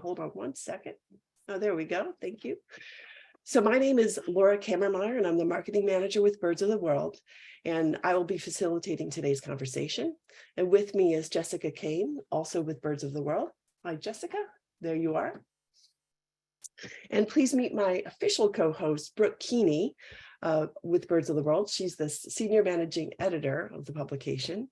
Hold on one second. Oh, there we go. Thank you. So my name is Laura Kammermeyer, and I'm the marketing manager with Birds of the World, and I will be facilitating today's conversation. And with me is Jessica Kane, also with Birds of the World. Hi, Jessica. There you are. And please meet my official co-host, Brooke Keeney, with Birds of the World. She's the senior managing editor of the publication.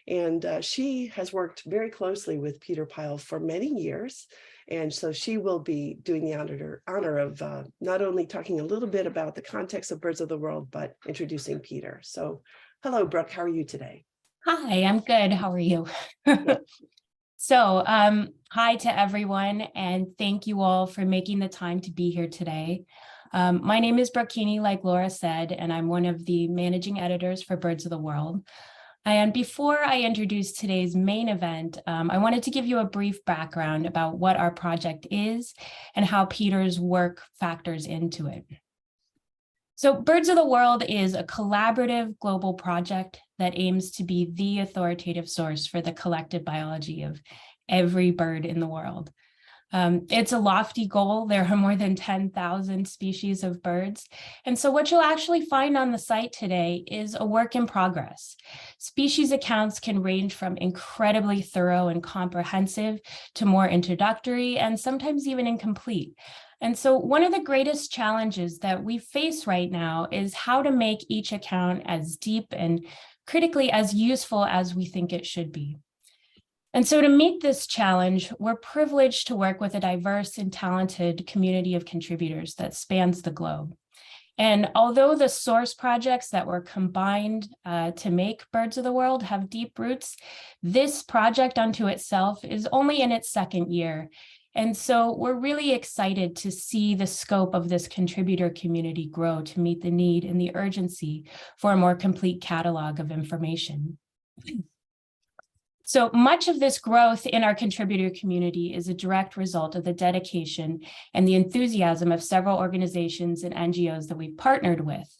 And she has worked very closely with Peter Pyle for many years. And so she will be doing the honor of not only talking a little bit about the context of Birds of the World, but introducing Peter. So hello, Brooke, how are you today? Hi, I'm good. How are you? So hi to everyone, and thank you all for making the time to be here today. My name is Brooke Keeney, like Laura said, and I'm one of the managing editors for Birds of the World. And before I introduce today's main event, I wanted to give you a brief background about what our project is and how Peter's work factors into it. So Birds of the World is a collaborative global project that aims to be the authoritative source for the collective biology of every bird in the world. It's a lofty goal. There are more than 10,000 species of birds. And so what you'll actually find on the site today is a work in progress. Species accounts can range from incredibly thorough and comprehensive to more introductory and sometimes even incomplete. And so one of the greatest challenges that we face right now is how to make each account as deep and critically as useful as we think it should be. And so to meet this challenge, we're privileged to work with a diverse and talented community of contributors that spans the globe. And although the source projects that were combined to make Birds of the World have deep roots, this project unto itself is only in its second year. And so we're really excited to see the scope of this contributor community grow to meet the need and the urgency for a more complete catalog of information. So much of this growth in our contributor community is a direct result of the dedication and the enthusiasm of several organizations and NGOs that we've partnered with.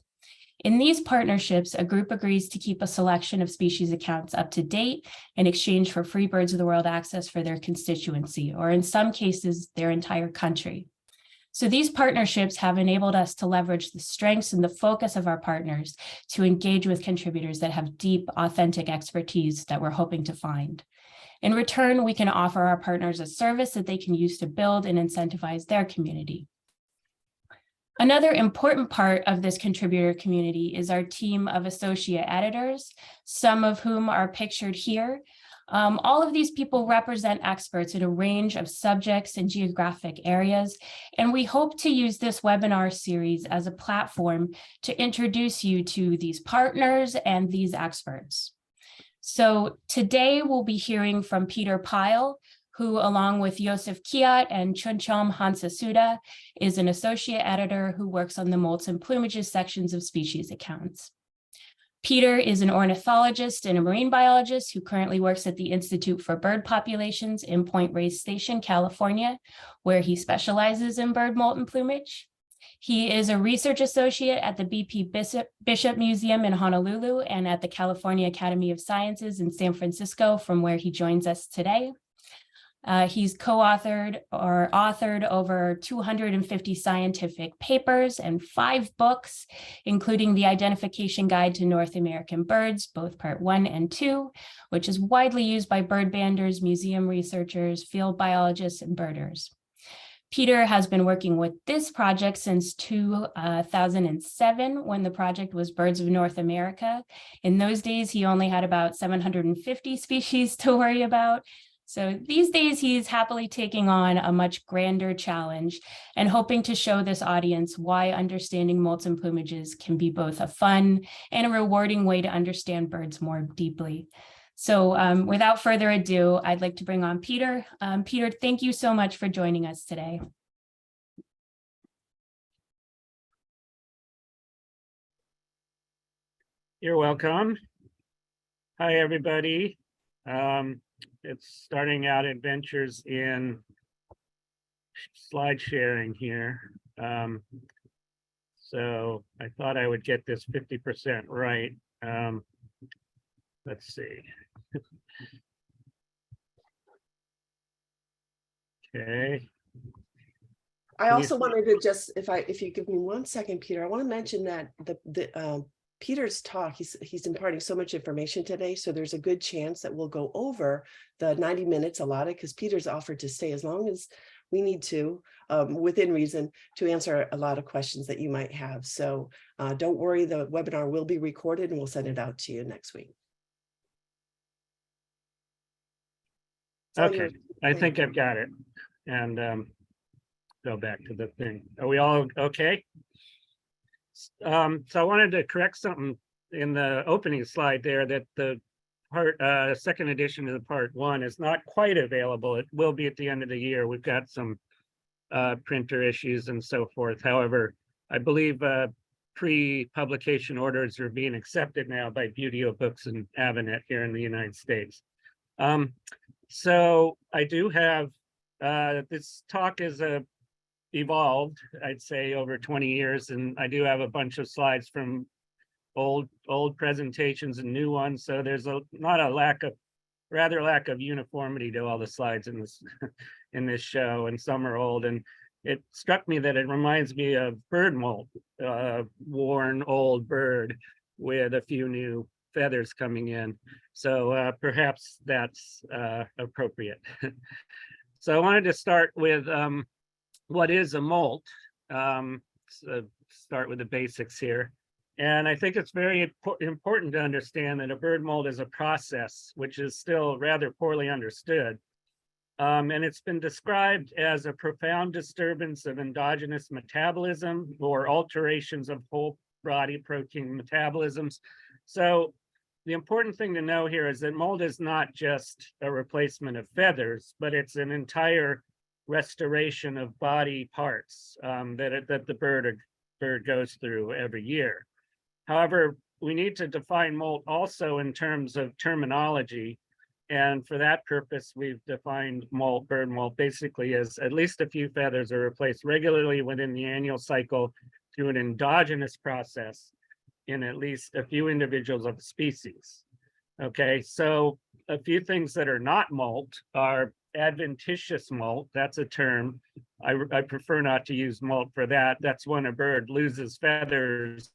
In these partnerships, a group agrees to keep a selection of species accounts up to date in exchange for free Birds of the World access for their constituency, or in some cases, their entire country. So these partnerships have enabled us to leverage the strengths and the focus of our partners to engage with contributors that have deep, authentic expertise that we're hoping to find. In return, we can offer our partners a service that they can use to build and incentivize their community. Another important part of this contributor community is our team of associate editors, some of whom are pictured here. All of these people represent experts in a range of subjects and geographic areas, and we hope to use this webinar series as a platform to introduce you to these partners and these experts. So today we'll be hearing from Peter Pyle, who, along with Joseph Kiat and Chunchom Hansasuda, is an associate editor who works on the molts and plumages sections of species accounts. Peter is an ornithologist and a marine biologist who currently works at the Institute for Bird Populations in Point Reyes Station, California, where he specializes in bird molt and plumage. He is a research associate at the BP Bishop Museum in Honolulu and at the California Academy of Sciences in San Francisco, from where he joins us today. He's co-authored or authored over 250 scientific papers and 5 books, including the Identification Guide to North American Birds, both part 1 and 2, which is widely used by bird banders, museum researchers, field biologists, and birders. Peter has been working with this project since 2007, when the project was Birds of North America. In those days, he only had about 750 species to worry about. So these days, he's happily taking on a much grander challenge and hoping to show this audience why understanding molts and plumages can be both a fun and a rewarding way to understand birds more deeply. So without further ado, I'd like to bring on Peter. Peter, thank you so much for joining us today. You're welcome. Hi, everybody. It's starting out adventures in slide sharing here. So I thought I would get this 50% right. Let's see. Okay. I Can you also see- wanted to just, if you give me 1 second, Peter, I want to mention that Peter's talk, he's imparting so much information today, so there's a good chance that we'll go over the 90 minutes allotted, because Peter's offered to stay as long as we need to, within reason, to answer a lot of questions that you might have. So don't worry, the webinar will be recorded and we'll send it out to you next week. So Okay, I think I've got it. And go back to the thing. Are we all okay? So I wanted to correct something in the opening slide there, that the second edition of the part 1 is not quite available. It will be at the end of the year. We've got some printer issues and so forth. However, I believe pre-publication orders are being accepted now by Buteo Books and Avinet here in the United States. So I do have, this talk is evolved, I'd say, over 20 years, and I do have a bunch of slides from old presentations and new ones. So there's not a lack of uniformity to all the slides in this in this show, and some are old. And it struck me that it reminds me of bird molt, worn old bird with a few new feathers coming in. So perhaps that's appropriate. So I wanted to start with what is a molt. So start with the basics here. And I think it's very important to understand that a bird molt is a process which is still rather poorly understood. And it's been described as a profound disturbance of endogenous metabolism or alterations of whole body protein metabolisms. So the important thing to know here is that molt is not just a replacement of feathers, but it's an entire restoration of body parts that the bird goes through every year. However, we need to define molt also in terms of terminology. And for that purpose, we've defined molt, bird molt, basically as at least a few feathers are replaced regularly within the annual cycle through an endogenous process in at least a few individuals of the species. Okay, so a few things that are not molt are adventitious molt. That's a term. I prefer not to use molt for that. That's when a bird loses feathers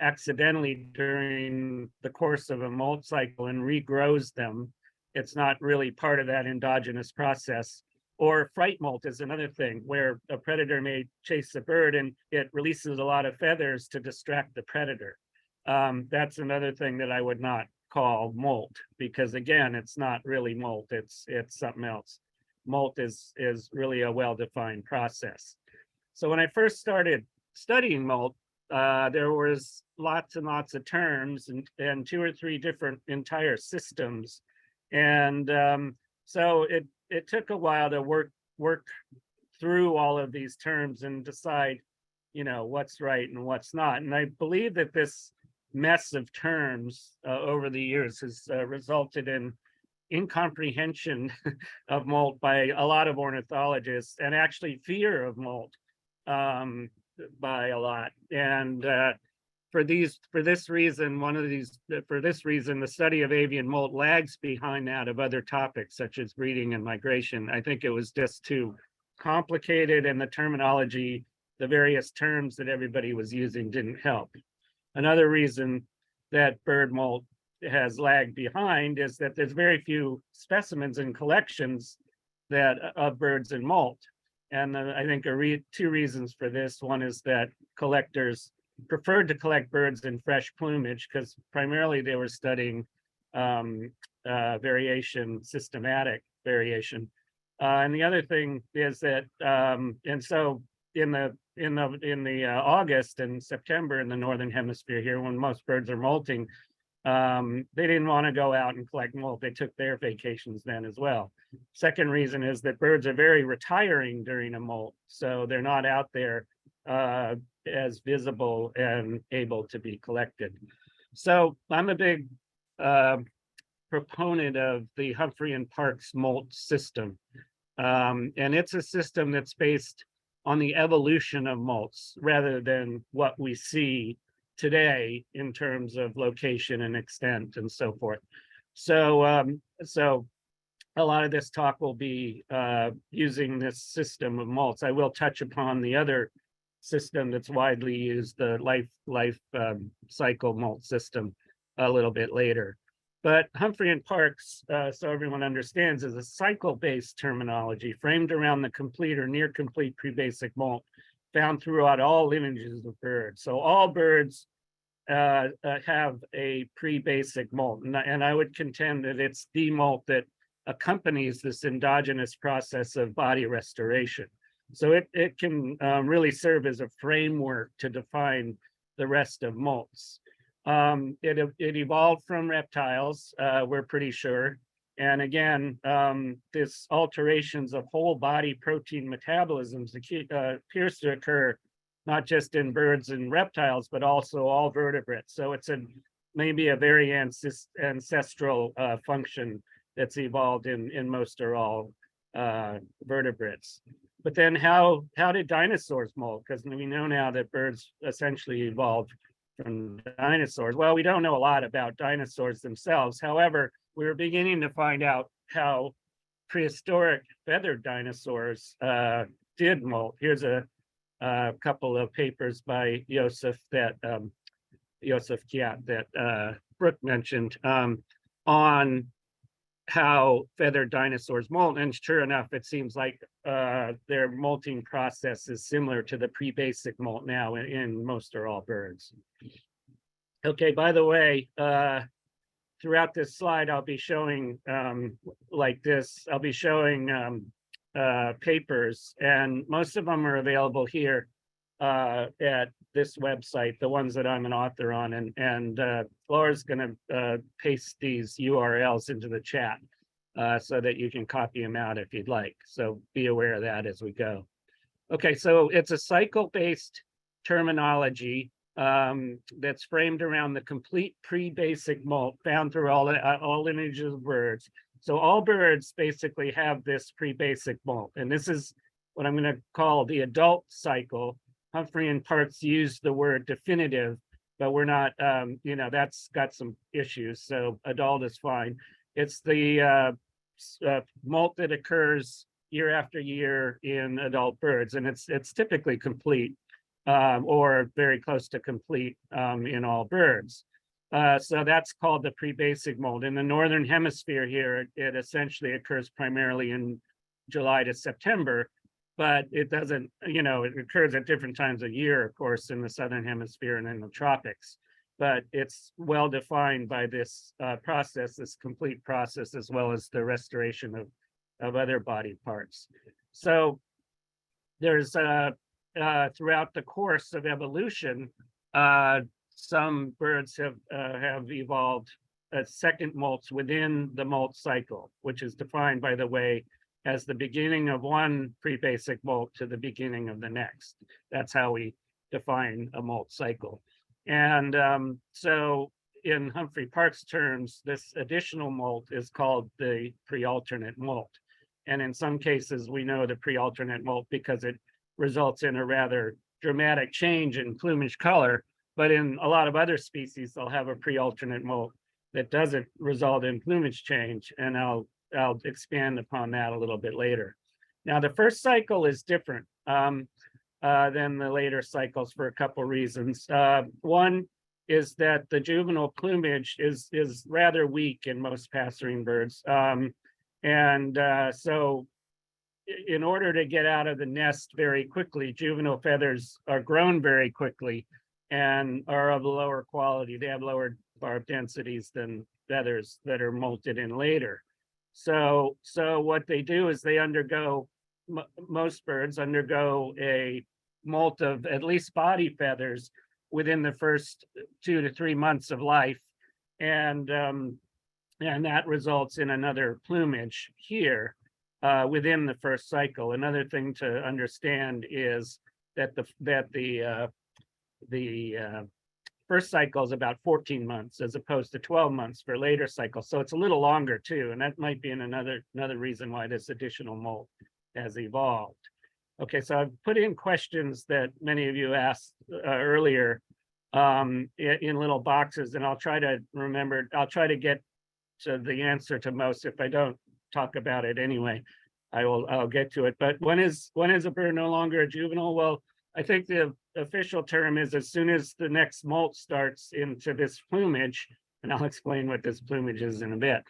accidentally during the course of a molt cycle and regrows them. It's not really part of that endogenous process. Or fright molt is another thing, where a predator may chase a bird and it releases a lot of feathers to distract the predator. That's another thing that I would not call molt, because again, it's not really molt, it's something else. Molt is really a well-defined process. So when I first started studying molt, there was lots and lots of terms and 2 or 3 different entire systems. And so it took a while to work through all of these terms and decide, what's right and what's not. And I believe that this mess of terms over the years has resulted in incomprehension of molt by a lot of ornithologists, and actually fear of molt by a lot. And for this reason, the study of avian molt lags behind that of other topics such as breeding and migration. I think it was just too complicated, and the terminology, the various terms that everybody was using didn't help. Another reason that bird molt has lagged behind is that there's very few specimens and collections of birds and molt. And I think 2 reasons for this. One is that collectors preferred to collect birds in fresh plumage because primarily they were studying variation, systematic variation. And the other thing is that, and so in the August and September in the Northern Hemisphere here, when most birds are molting, they didn't want to go out and collect molt. They took their vacations then as well. Second reason is that birds are very retiring during a molt, so they're not out there as visible and able to be collected. So I'm a big proponent of the Humphrey and Parkes molt system. And it's a system that's based on the evolution of molts rather than what we see today in terms of location and extent and so forth. So a lot of this talk will be using this system of molts. I will touch upon the other system that's widely used, the life cycle molt system, a little bit later. But Humphrey and Parkes, so everyone understands, is a cycle-based terminology framed around the complete or near complete pre-basic molt found throughout all lineages of birds. So all birds have a pre-basic molt, and I would contend that it's the molt that accompanies this endogenous process of body restoration. So it can really serve as a framework to define the rest of molts. It evolved from reptiles, we're pretty sure. And again, this alterations of whole body protein metabolisms appears to occur not just in birds and reptiles, but also all vertebrates. So it's maybe a very ancestral function that's evolved in most or all vertebrates. But then how did dinosaurs molt? Because we know now that birds essentially evolved from dinosaurs. Well, we don't know a lot about dinosaurs themselves. However, we're beginning to find out how prehistoric feathered dinosaurs did molt. Here's a couple of papers by Joseph Kiat that Brooke mentioned on how feathered dinosaurs molt. And sure enough, it seems like their molting process is similar to the pre-basic molt now in most or all birds. Okay, by the way, throughout this slide, I'll be showing like this, I'll be showing papers, and most of them are available here at this website, the ones that I'm an author on, and Laura's going to paste these URLs into the chat so that you can copy them out if you'd like. So be aware of that as we go. Okay, so it's a cycle-based terminology that's framed around the complete pre-basic molt found through all lineages of birds. So all birds basically have this pre-basic molt, and this is what I'm going to call the adult cycle. Humphrey and Parkes used the word definitive, but we're not, that's got some issues. So adult is fine. It's the molt that occurs year after year in adult birds, and it's typically complete or very close to complete in all birds. So that's called the pre-basic molt. In the Northern Hemisphere here, it essentially occurs primarily in July to September, but it doesn't, it occurs at different times of year, of course, in the Southern Hemisphere and in the tropics. But it's well defined by this process, this complete process, as well as the restoration of other body parts. So there's, throughout the course of evolution, some birds have evolved second molts within the molt cycle, which is defined, by the way, as the beginning of one pre-basic molt to the beginning of the next. That's how we define a molt cycle. And so in Humphrey Parkes' terms, this additional molt is called the pre-alternate molt. And in some cases, we know the pre-alternate molt because it results in a rather dramatic change in plumage color. But in a lot of other species, they'll have a pre-alternate molt that doesn't result in plumage change. And I'll expand upon that a little bit later. Now, the first cycle is different than the later cycles for a couple reasons. One is that the juvenile plumage is rather weak in most passerine birds. So in order to get out of the nest very quickly, juvenile feathers are grown very quickly and are of lower quality. They have lower barb densities than feathers that are molted in later. So what they do is they undergo, most birds undergo a molt of at least body feathers within the first 2 to 3 months of life. And that results in another plumage here within the first cycle. Another thing to understand is that the first cycle is about 14 months as opposed to 12 months for later cycles. So it's a little longer too. And that might be another reason why this additional molt has evolved. Okay, so I've put in questions that many of you asked earlier in little boxes, and I'll try to remember, I'll try to get to the answer to most. If I don't talk about it anyway. I'll get to it. But when is a bird no longer a juvenile? Well, I think the official term is as soon as the next molt starts into this plumage, and I'll explain what this plumage is in a bit.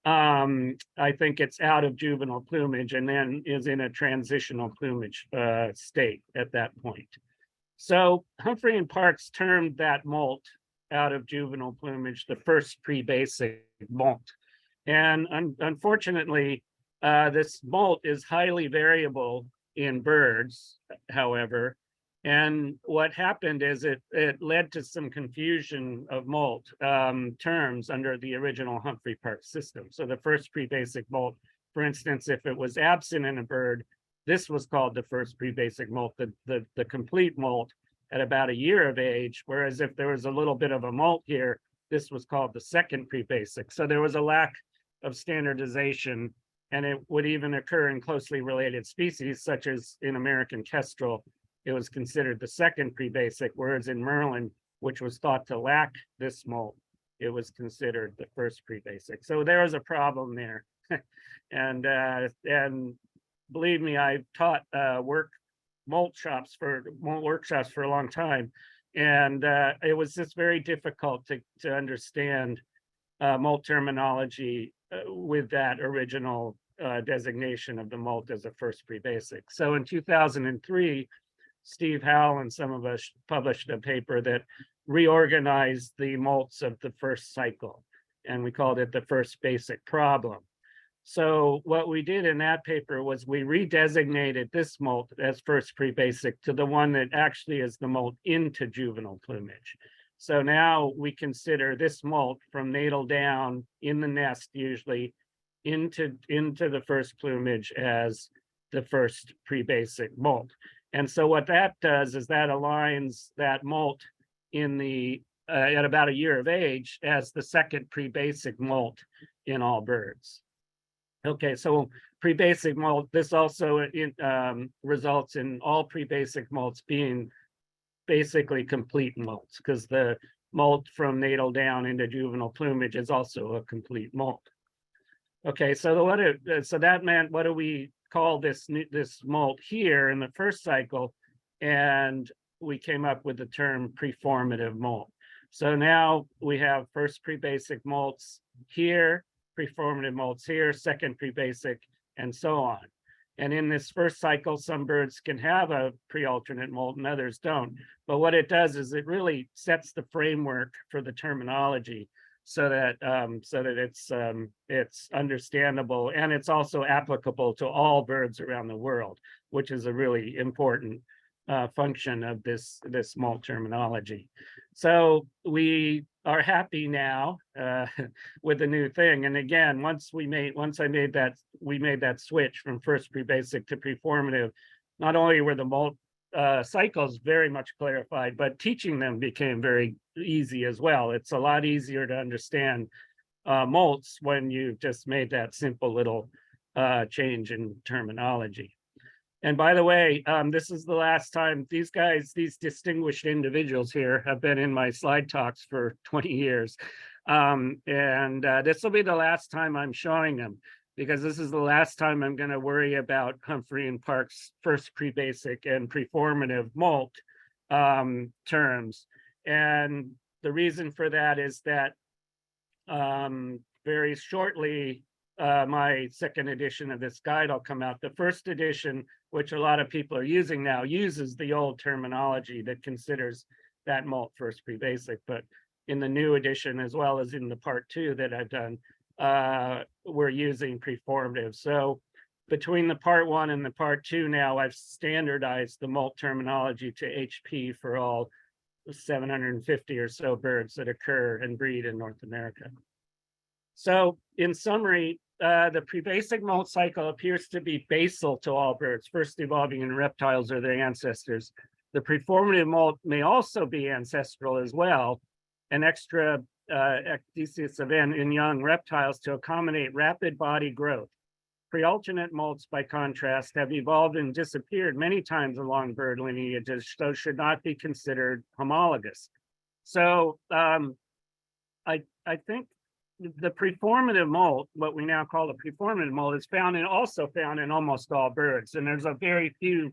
I think it's out of juvenile plumage and then is in a transitional plumage state at that point. So Humphrey and Parkes termed that molt out of juvenile plumage the first pre-basic molt. And unfortunately, this molt is highly variable in birds, however. And what happened is it led to some confusion of molt terms under the original Humphrey Parkes system. So the first pre-basic molt, for instance, if it was absent in a bird, this was called the first pre-basic molt, the complete molt at about a year of age, whereas if there was a little bit of a molt here, this was called the second pre-basic. So there was a lack of standardization, and it would even occur in closely related species, such as in American kestrel. It was considered the second pre-basic, whereas in Merlin, which was thought to lack this molt, it was considered the first pre-basic. So there was a problem there. and believe me, I've taught molt workshops for a long time. And it was just very difficult to understand molt terminology with that original designation of the molt as a first pre-basic. So in 2003, Steve Howell and some of us published a paper that reorganized the molts of the first cycle, and we called it the first basic problem. So what we did in that paper was we redesignated this molt as first pre-basic to the one that actually is the molt into juvenile plumage. So now we consider this molt from natal down in the nest, usually into the first plumage as the first pre-basic molt. And so what that does is that aligns that molt in the at about a year of age as the second pre-basic molt in all birds. Okay, so pre-basic molt, this also results in all pre-basic molts being basically complete molts, because the molt from natal down into juvenile plumage is also a complete molt. Okay, so so that meant, what do we call this molt here in the first cycle? And we came up with the term preformative molt. So now we have first pre-basic molts here, preformative molts here, second pre-basic, and so on. And in this first cycle, some birds can have a pre-alternate molt and others don't. But what it does is it really sets the framework for the terminology so that it's understandable, and it's also applicable to all birds around the world, which is a really important function of this molt terminology. So we are happy now with the new thing. And again, once we made that switch from first pre-basic to preformative, not only were the molt cycles very much clarified, but teaching them became very easy as well. It's a lot easier to understand molts when you've just made that simple little change in terminology. And by the way, this is the last time these distinguished individuals here have been in my slide talks for 20 years. This will be the last time I'm showing them, because this is the last time I'm going to worry about Humphrey and Parkes' first pre-basic and preformative molt terms. And the reason for that is that very shortly, my second edition of this guide will come out. The first edition, which a lot of people are using now, uses the old terminology that considers that molt first pre-basic. But in the new edition, as well as in the part 2 that I've done, we're using preformative. So between the part 1 and the part 2 now, I've standardized the molt terminology to HP for all 750 or so birds that occur and breed in North America. So in summary, the pre-basic molt cycle appears to be basal to all birds, first evolving in reptiles or their ancestors. The preformative molt may also be ancestral as well, an extra ecdysis event in young reptiles to accommodate rapid body growth. Pre-alternate molts, by contrast, have evolved and disappeared many times along bird lineages, so should not be considered homologous. So I think the preformative molt, what we now call the preformative molt, is also found in almost all birds. And there's a very few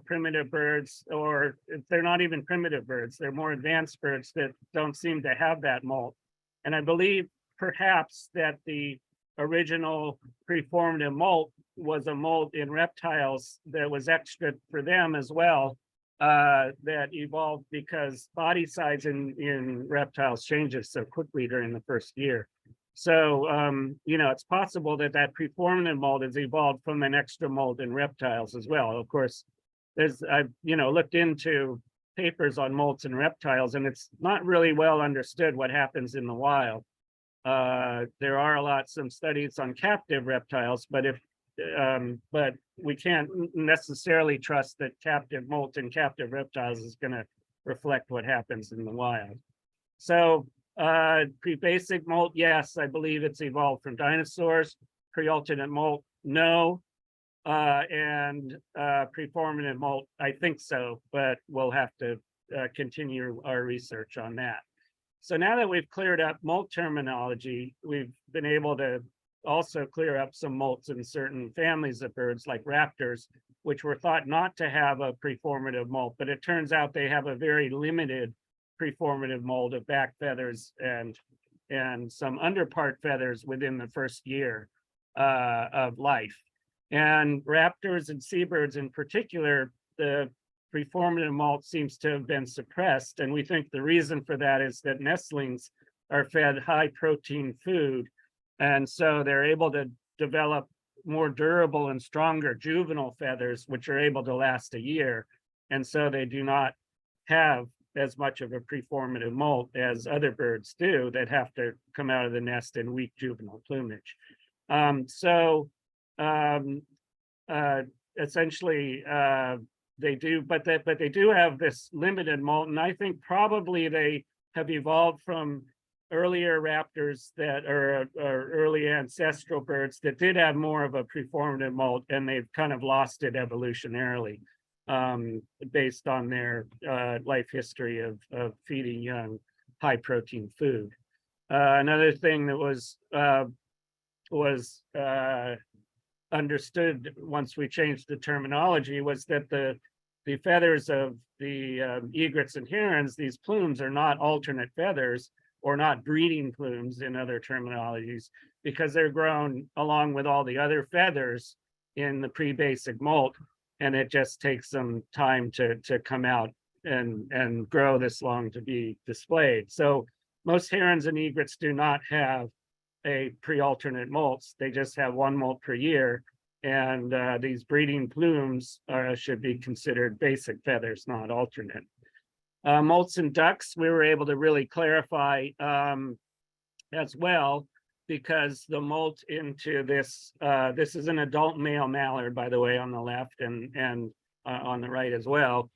primitive birds, or they're not even primitive birds, they're more advanced birds that don't seem to have that molt. And I believe perhaps that the original preformative molt was a molt in reptiles that was extra for them as well, that evolved because body size in reptiles changes so quickly during the first year. So, it's possible that that preformative molt has evolved from an extra molt in reptiles as well. Of course, I've looked into papers on molts in reptiles, and it's not really well understood what happens in the wild. There are some studies on captive reptiles, but but we can't necessarily trust that captive molt in captive reptiles is going to reflect what happens in the wild. So pre-basic molt, yes, I believe it's evolved from dinosaurs. Pre-alternate molt, no. And preformative molt, I think so, but we'll have to continue our research on that. So now that we've cleared up molt terminology, we've been able to also clear up some molts in certain families of birds like raptors, which were thought not to have a preformative molt, but it turns out they have a very limited preformative molt of back feathers and some underpart feathers within the first year of life. And raptors and seabirds in particular, the preformative molt seems to have been suppressed. And we think the reason for that is that nestlings are fed high protein food. And so they're able to develop more durable and stronger juvenile feathers, which are able to last a year. And so they do not have as much of a preformative molt as other birds do that have to come out of the nest in weak juvenile plumage. Essentially, they do, but they do have this limited molt, and I think probably they have evolved from earlier raptors that are early ancestral birds that did have more of a preformative molt, and they've kind of lost it evolutionarily based on their life history of feeding young high protein food. Another thing that was understood once we changed the terminology was that the feathers of the egrets and herons, these plumes, are not alternate feathers or not breeding plumes in other terminologies, because they're grown along with all the other feathers in the pre-basic molt, and it just takes some time to come out and grow this long to be displayed. So most herons and egrets do not have a pre-alternate molts. They just have one molt per year, and these breeding plumes should be considered basic feathers, not alternate. Molts in ducks, we were able to really clarify as well, because the molt into this, this is an adult male mallard, by the way, on the left and on the right as well.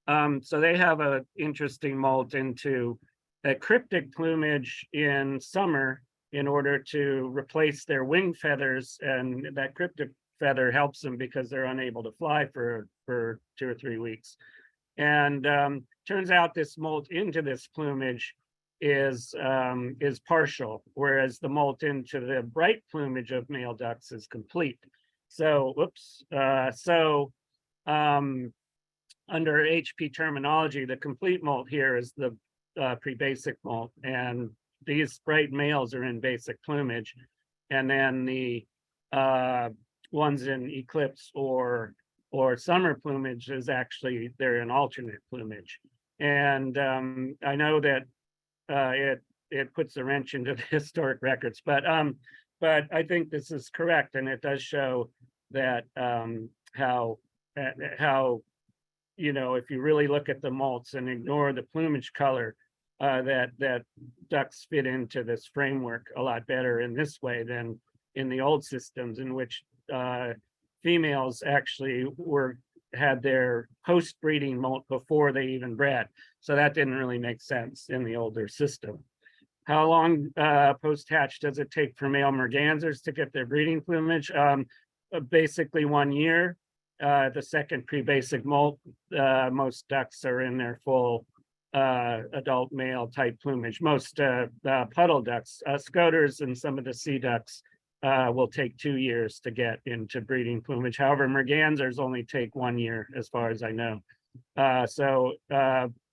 So they have an interesting molt into a cryptic plumage in summer in order to replace their wing feathers, and that cryptic feather helps them because they're unable to fly for 2 or 3 weeks. And turns out this molt into this plumage is partial, whereas the molt into the bright plumage of male ducks is complete. So, under HP terminology, the complete molt here is the pre-basic molt, and these bright males are in basic plumage, and then the ones in eclipse or summer plumage is actually, they're in alternate plumage. And I know that it puts a wrench into the historic records, but I think this is correct, and it does show that how if you really look at the molts and ignore the plumage color, that ducks fit into this framework a lot better in this way than in the old systems, in which females actually had their post-breeding molt before they even bred. So that didn't really make sense in the older system. How long post-hatch does it take for male mergansers to get their breeding plumage? Basically 1 year. The second pre-basic molt, most ducks are in their full adult male type plumage. Most puddle ducks, scoters, and some of the sea ducks will take 2 years to get into breeding plumage. However, mergansers only take 1 year, as far as I know. So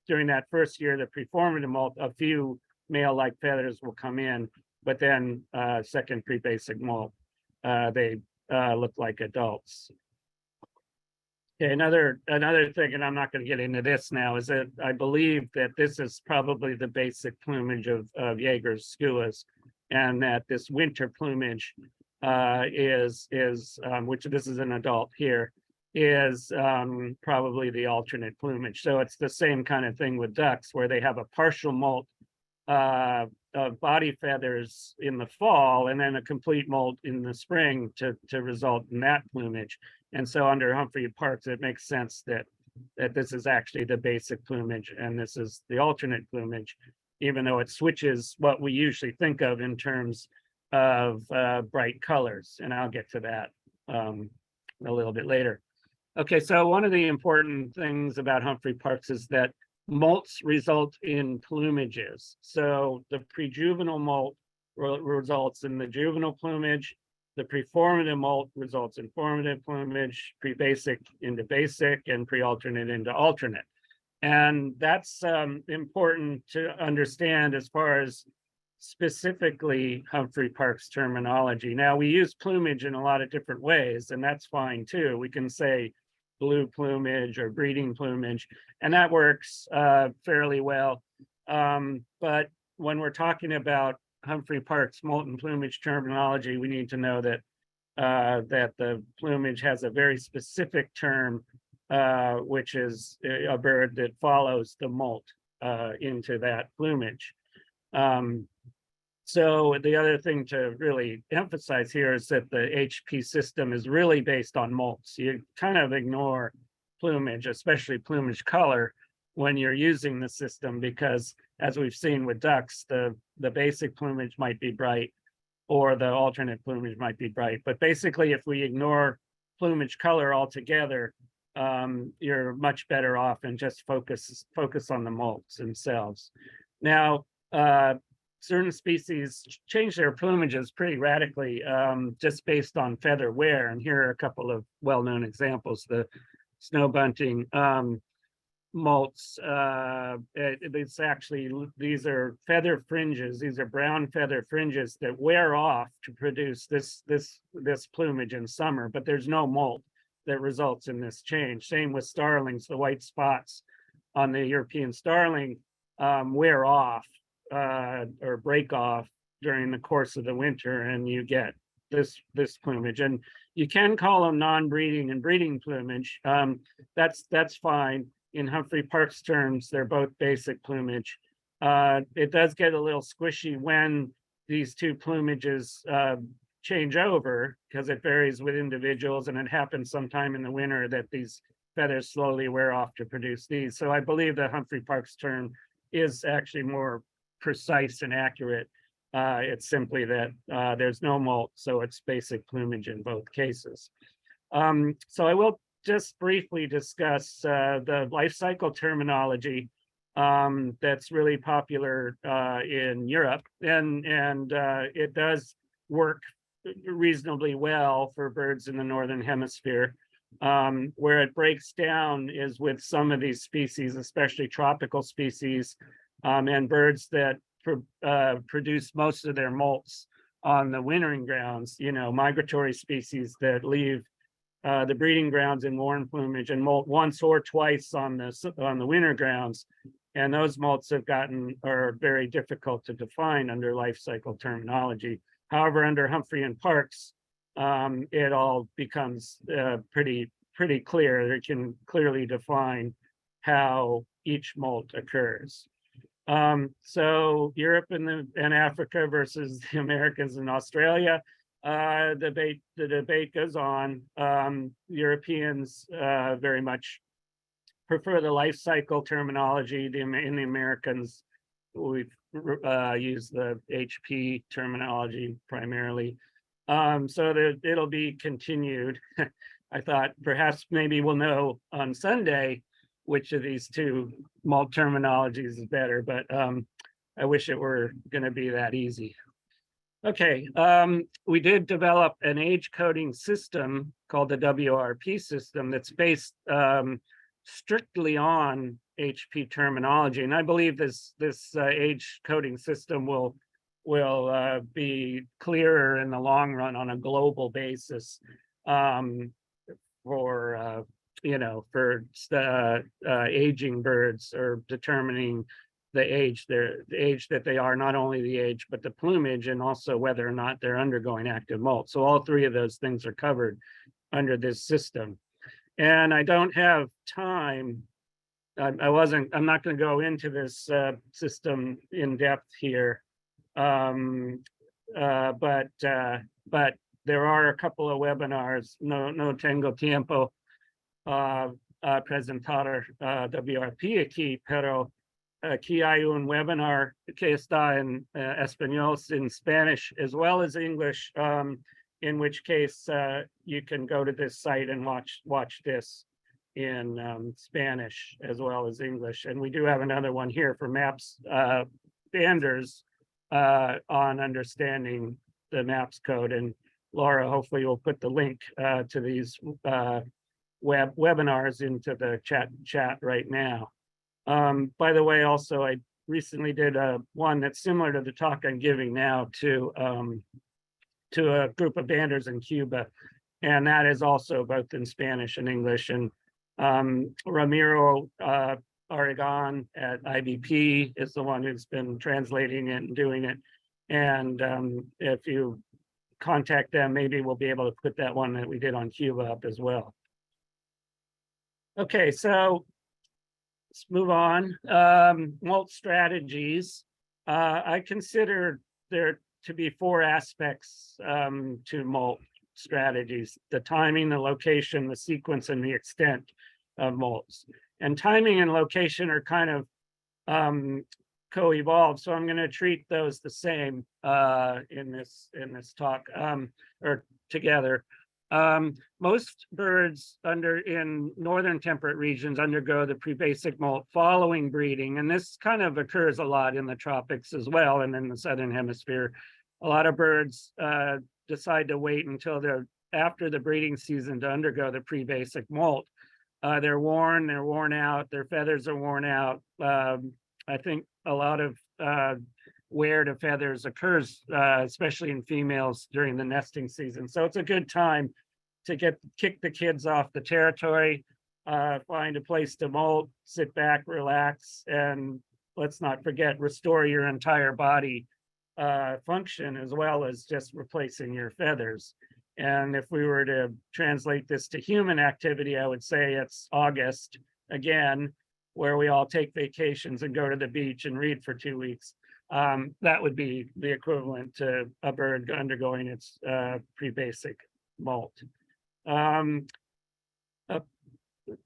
during that first year, the preformative molt, a few male-like feathers will come in, but then second pre-basic molt, they look like adults. Okay, another thing, and I'm not going to get into this now, is that I believe that this is probably the basic plumage of Jaeger's skuas, and that this winter plumage is which this is an adult here, is probably the alternate plumage. So it's the same kind of thing with ducks, where they have a partial molt of body feathers in the fall, and then a complete molt in the spring to result in that plumage. And so under Humphrey Parks, it makes sense that this is actually the basic plumage and this is the alternate plumage, even though it switches what we usually think of in terms of bright colors. And I'll get to that a little bit later. Okay, so one of the important things about Humphrey Parks is that molts result in plumages. So the prejuvenile molt results in the juvenile plumage. The preformative molt results in formative plumage, pre-basic into basic, and pre-alternate into alternate. And that's important to understand as far as specifically Humphrey Parks terminology. Now, we use plumage in a lot of different ways, and that's fine too. We can say blue plumage or breeding plumage, and that works fairly well. But when we're talking about Humphrey Parks molten plumage terminology, we need to know that that the plumage has a very specific term, which is a bird that follows the molt into that plumage. So the other thing to really emphasize here is that the HP system is really based on molts. You kind of ignore plumage, especially plumage color, when you're using the system, because as we've seen with ducks, the basic plumage might be bright or the alternate plumage might be bright. But basically, if we ignore plumage color altogether, you're much better off and just focus on the molts themselves. Now, certain species change their plumages pretty radically just based on feather wear. And here are a couple of well-known examples. The snow bunting molts, it's actually, these are feather fringes. These are brown feather fringes that wear off to produce this plumage in summer, but there's no molt that results in this change. Same with starlings. The white spots on the European starling wear off or break off during the course of the winter, and you get this plumage. And you can call them non-breeding and breeding plumage. That's fine. In Humphrey Parks terms, they're both basic plumage. It does get a little squishy when these two plumages change over, because it varies with individuals, and it happens sometime in the winter that these feathers slowly wear off to produce these. So I believe the Humphrey Parks term is actually more precise and accurate. It's simply that there's no molt, so it's basic plumage in both cases. So I will just briefly discuss the life cycle terminology that's really popular in Europe, and it does work reasonably well for birds in the Northern Hemisphere. Where it breaks down is with some of these species, especially tropical species, and birds that produce most of their molts on the wintering grounds, migratory species that leave the breeding grounds in warm plumage and molt once or twice on the winter grounds. And those molts are very difficult to define under life cycle terminology. However, under Humphrey and Parks, it all becomes pretty clear. They can clearly define how each molt occurs. So Europe and Africa versus the Americas and Australia. The debate goes on. Europeans very much prefer the life cycle terminology. In the Americans, we've used the HP terminology primarily. So that it'll be continued. I thought perhaps maybe we'll know on Sunday which of these two molt terminologies is better, but I wish it were going to be that easy. Okay, we did develop an age coding system called the WRP system that's based strictly on HP terminology, and I believe this age coding system will be clearer in the long run on a global basis for aging birds, or determining the age that they are, not only the age but the plumage, and also whether or not they're undergoing active molt. So all three of those things are covered under this system. And I don't have time. I'm not going to go into this system in depth here, but there are a couple of webinars. No tengo tiempo presentar WRP aquí, pero aquí hay un webinar que está en español, in Spanish as well as English, in which case you can go to this site and watch this in Spanish as well as English. And we do have another one here for MAPS banders on understanding the MAPS code. And Laura, hopefully will put the link to these webinars into the chat right now. By the way, also, I recently did one that's similar to the talk I'm giving now to a group of banders in Cuba, and that is also both in Spanish and English. And Ramiro Oregon at IBP is the one who's been translating it and doing it. And if you contact them, maybe we'll be able to put that one that we did on Cuba up as well. Okay, so let's move on. Molt strategies. I consider there to be four aspects to molt strategies: the timing, the location, the sequence, and the extent of molts. And timing and location are kind of co-evolved, so I'm going to treat those the same in this talk, or together. Most birds in northern temperate regions undergo the pre-basic molt following breeding, and this kind of occurs a lot in the tropics as well, and in the southern hemisphere. A lot of birds decide to wait until they're after the breeding season to undergo the pre-basic molt. They're worn out, their feathers are worn out. I think a lot of wear to feathers occurs, especially in females during the nesting season. So it's a good time to kick the kids off the territory, find a place to molt, sit back, relax, and let's not forget, restore your entire body function, as well as just replacing your feathers. And if we were to translate this to human activity, I would say it's August again, where we all take vacations and go to the beach and read for 2 weeks. That would be the equivalent to a bird undergoing its pre-basic molt. A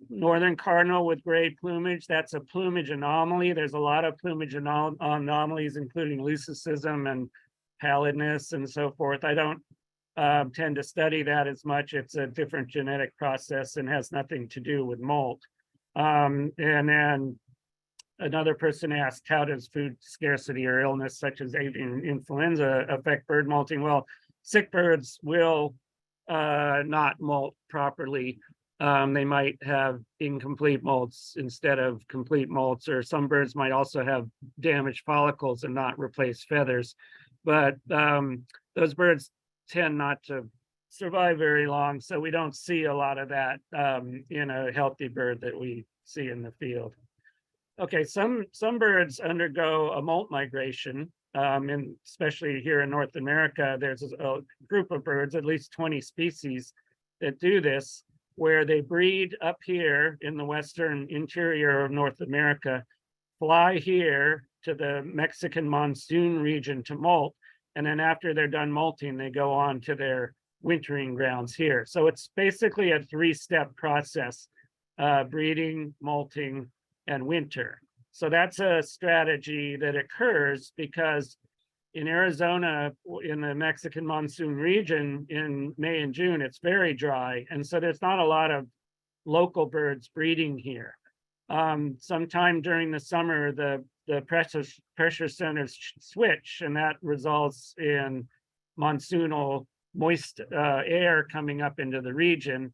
northern cardinal with gray plumage, that's a plumage anomaly. There's a lot of plumage anomalies, including leucism and pallidness and so forth. I don't tend to study that as much. It's a different genetic process and has nothing to do with molt. And then another person asked, how does food scarcity or illness such as avian influenza affect bird molting? Well, sick birds will not molt properly. They might have incomplete molts instead of complete molts, or some birds might also have damaged follicles and not replace feathers. But those birds tend not to survive very long, so we don't see a lot of that in a healthy bird that we see in the field. Okay, some birds undergo a molt migration, and especially here in North America, there's a group of birds, at least 20 species, that do this, where they breed up here in the western interior of North America, fly here to the Mexican monsoon region to molt, and then after they're done molting, they go on to their wintering grounds here. So it's basically a three-step process: breeding, molting, and winter. So that's a strategy that occurs because in Arizona, in the Mexican monsoon region, in May and June, it's very dry. And so there's not a lot of local birds breeding here. sometime during the summer, the pressure centers switch, and that results in monsoonal moist air coming up into the region.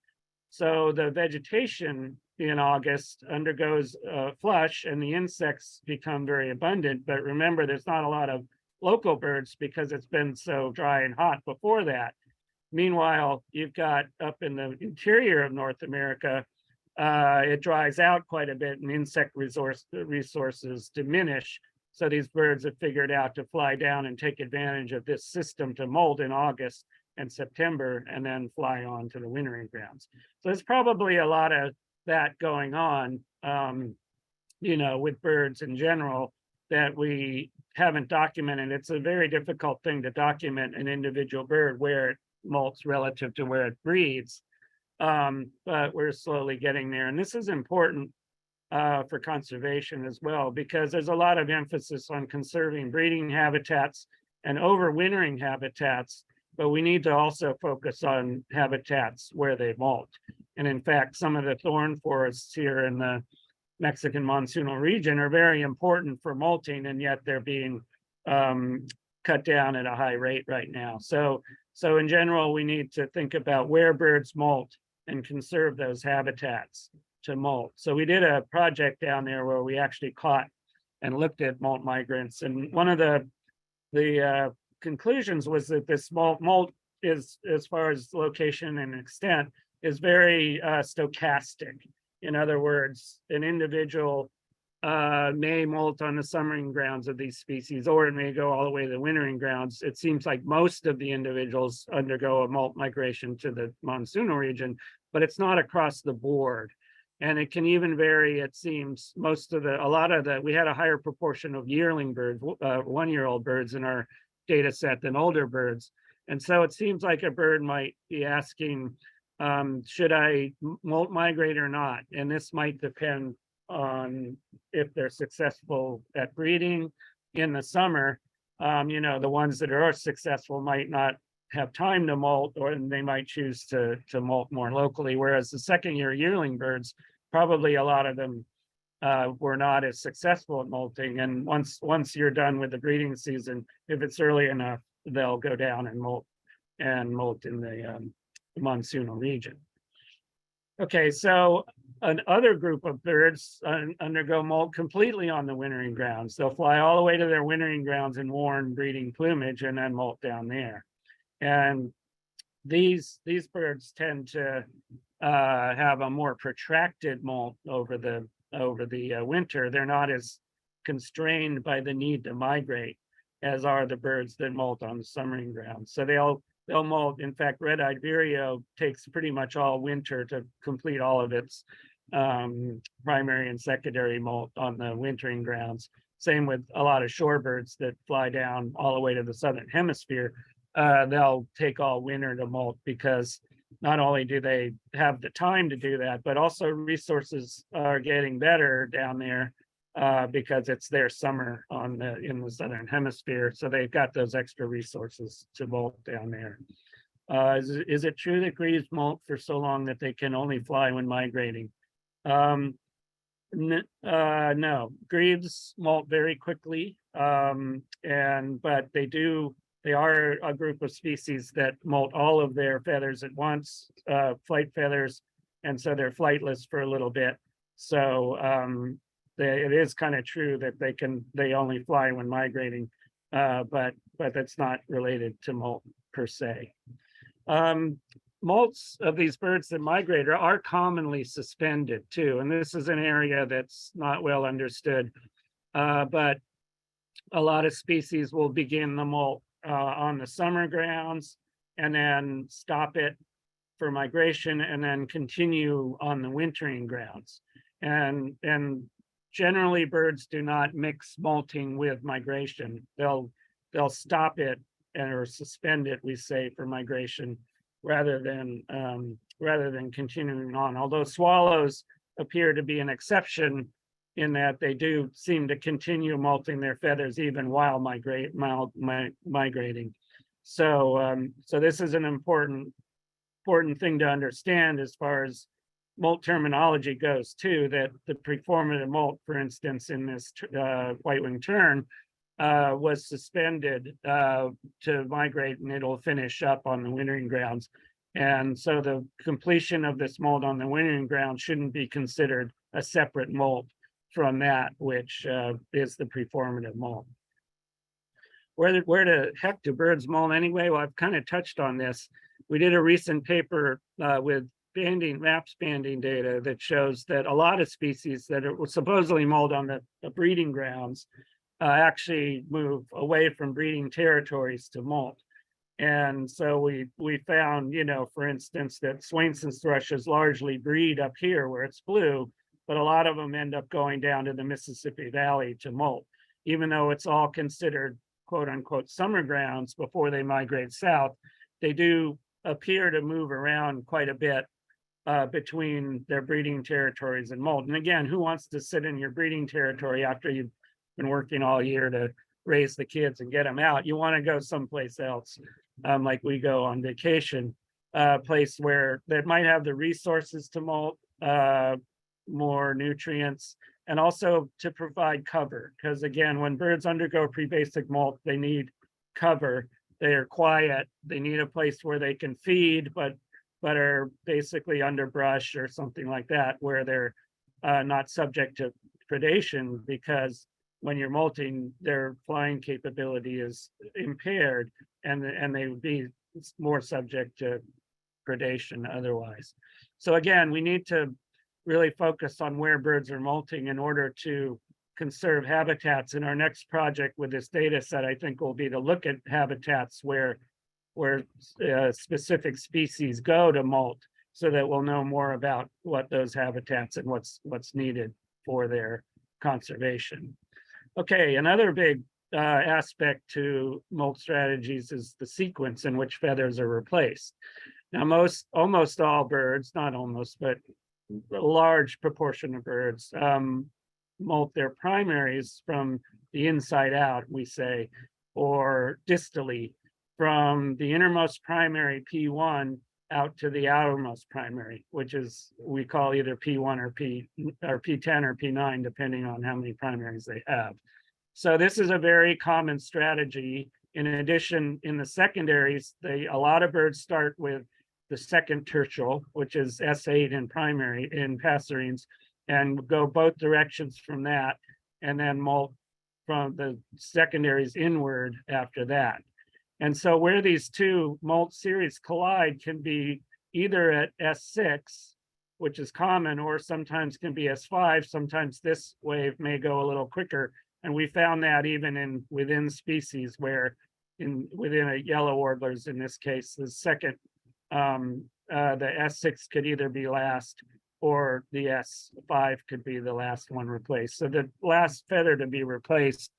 So the vegetation in August undergoes a flush and the insects become very abundant. But remember, there's not a lot of local birds because it's been so dry and hot before that. Meanwhile, you've got up in the interior of North America, it dries out quite a bit and insect resources diminish. So these birds have figured out to fly down and take advantage of this system to molt in August and September and then fly on to the wintering grounds. So there's probably a lot of that going on, with birds in general that we haven't documented. It's a very difficult thing to document an individual bird where it molts relative to where it breeds. But we're slowly getting there. And this is important for conservation as well, because there's a lot of emphasis on conserving breeding habitats and overwintering habitats, but we need to also focus on habitats where they molt. And in fact, some of the thorn forests here in the Mexican monsoonal region are very important for molting, and yet they're being cut down at a high rate right now. So in general, we need to think about where birds molt and conserve those habitats to molt. So we did a project down there where we actually caught and looked at molt migrants. And one of the conclusions was that this molt is, as far as location and extent, is very stochastic. In other words, an individual may molt on the summering grounds of these species, or it may go all the way to the wintering grounds. It seems like most of the individuals undergo a molt migration to the monsoonal region, but it's not across the board. And it can even vary, it seems, we had a higher proportion of yearling birds, 1-year-old birds in our data set than older birds. And so it seems like a bird might be asking, should I molt migrate or not? And this might depend on if they're successful at breeding in the summer. The ones that are successful might not have time to molt, or they might choose to molt more locally, whereas the second-year yearling birds, probably a lot of them were not as successful at molting. And once you're done with the breeding season, if it's early enough, they'll go down and molt in the monsoonal region. Okay, so another group of birds undergo molt completely on the wintering grounds. They'll fly all the way to their wintering grounds in warm breeding plumage and then molt down there. And these birds tend to have a more protracted molt over the winter. They're not as constrained by the need to migrate as are the birds that molt on the summering grounds. So they'll molt. In fact, red-eyed vireo takes pretty much all winter to complete all of its primary and secondary molt on the wintering grounds. Same with a lot of shorebirds that fly down all the way to the southern hemisphere. They'll take all winter to molt, because not only do they have the time to do that, but also resources are getting better down there because it's their summer in the southern hemisphere. So they've got those extra resources to molt down there. Is it true that grebes molt for so long that they can only fly when migrating? No, grebes molt very quickly, but they are a group of species that molt all of their feathers at once, flight feathers, and so they're flightless for a little bit. So it is kind of true that they only fly when migrating, but that's not related to molt per se. Molts of these birds that migrate are commonly suspended too, and this is an area that's not well understood. But a lot of species will begin the molt on the summer grounds and then stop it for migration and then continue on the wintering grounds. And generally birds do not mix molting with migration. They'll stop it or suspend it, we say, for migration rather than continuing on. Although swallows appear to be an exception in that they do seem to continue molting their feathers even while migrating. So this is an important thing to understand as far as molt terminology goes too, that the preformative molt, for instance, in this white-winged tern, was suspended to migrate, and it'll finish up on the wintering grounds. And so the completion of this molt on the wintering ground shouldn't be considered a separate molt from that, which is the preformative molt. Where the heck do birds molt anyway? Well, I've kind of touched on this. We did a recent paper with maps banding data that shows that a lot of species that are supposedly molt on the breeding grounds actually move away from breeding territories to molt. And so we found, for instance, that Swainson's thrushes largely breed up here where it's blue, but a lot of them end up going down to the Mississippi Valley to molt, even though it's all considered quote unquote summer grounds before they migrate south. They do appear to move around quite a bit between their breeding territories and molt. And again, who wants to sit in your breeding territory after you've been working all year to raise the kids and get them out? You want to go someplace else, like we go on vacation, place where they might have the resources to molt, more nutrients, and also to provide cover. Because again, when birds undergo pre-basic molt, they need cover. They are quiet. They need a place where they can feed, but are basically underbrush or something like that, where they're not subject to predation, because when you're molting, their flying capability is impaired, and they would be more subject to predation otherwise. So again, we need to really focus on where birds are molting in order to conserve habitats. And our next project with this data set, I think, will be to look at habitats where specific species go to molt, so that we'll know more about what those habitats and what's needed for their conservation. Okay, another big aspect to molt strategies is the sequence in which feathers are replaced. Now, almost all birds, not almost, but a large proportion of birds molt their primaries from the inside out, we say, or distally, from the innermost primary P1 out to the outermost primary, which is we call either P1 or P10 or P9, depending on how many primaries they have. So this is a very common strategy. In addition, in the secondaries, a lot of birds start with the second tertial, which is S8 in primary in passerines, and go both directions from that, and then molt from the secondaries inward after that. And so where these two molt series collide can be either at S6, which is common, or sometimes can be S5. Sometimes this wave may go a little quicker. And we found that even within species where within a yellow warblers, in this case, the second, the S6 could either be last or the S5 could be the last one replaced. So the last feather to be replaced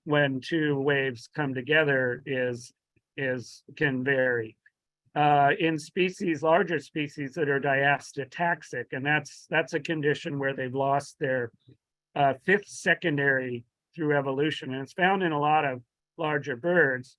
when two waves come together can vary. In species, larger species that are diastotaxic, and that's a condition where they've lost their fifth secondary through evolution, and it's found in a lot of larger birds.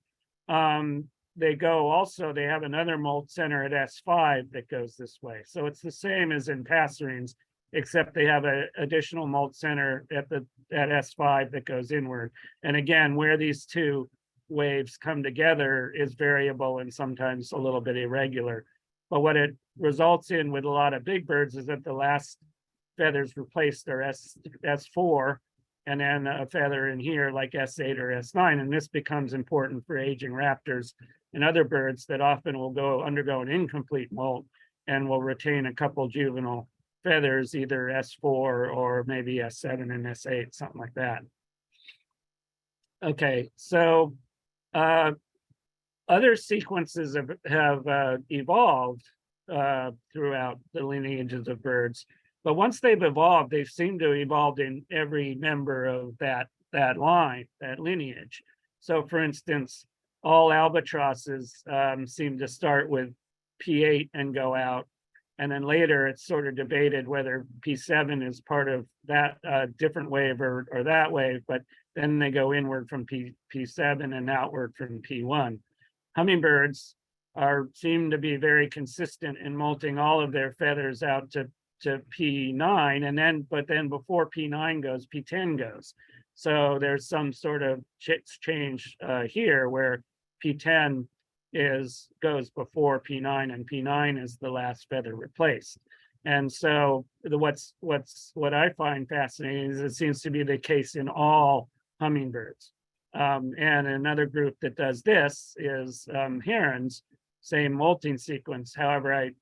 They have another molt center at S5 that goes this way. So it's the same as in passerines, except they have an additional molt center at S5 that goes inward. And again, where these two waves come together is variable and sometimes a little bit irregular. But what it results in with a lot of big birds is that the last feathers replaced are S4, and then a feather in here like S8 or S9. And this becomes important for aging raptors and other birds that often will undergo an incomplete molt and will retain a couple juvenile feathers, either S4 or maybe S7 and S8, something like that. Okay, so other sequences have evolved throughout the lineages of birds. But once they've evolved, they seem to evolve in every member of that line, that lineage. So for instance, all albatrosses seem to start with P8 and go out. And then later it's sort of debated whether P7 is part of that different wave or that wave, but then they go inward from P7 and outward from P1. Hummingbirds seem to be very consistent in molting all of their feathers out to to P9, and then, but then before P9 goes, P10 goes. So there's some sort of change here where P10 goes before P9, and P9 is the last feather replaced. And so what I find fascinating is it seems to be the case in all hummingbirds. And another group that does this is herons, same molting sequence. However, I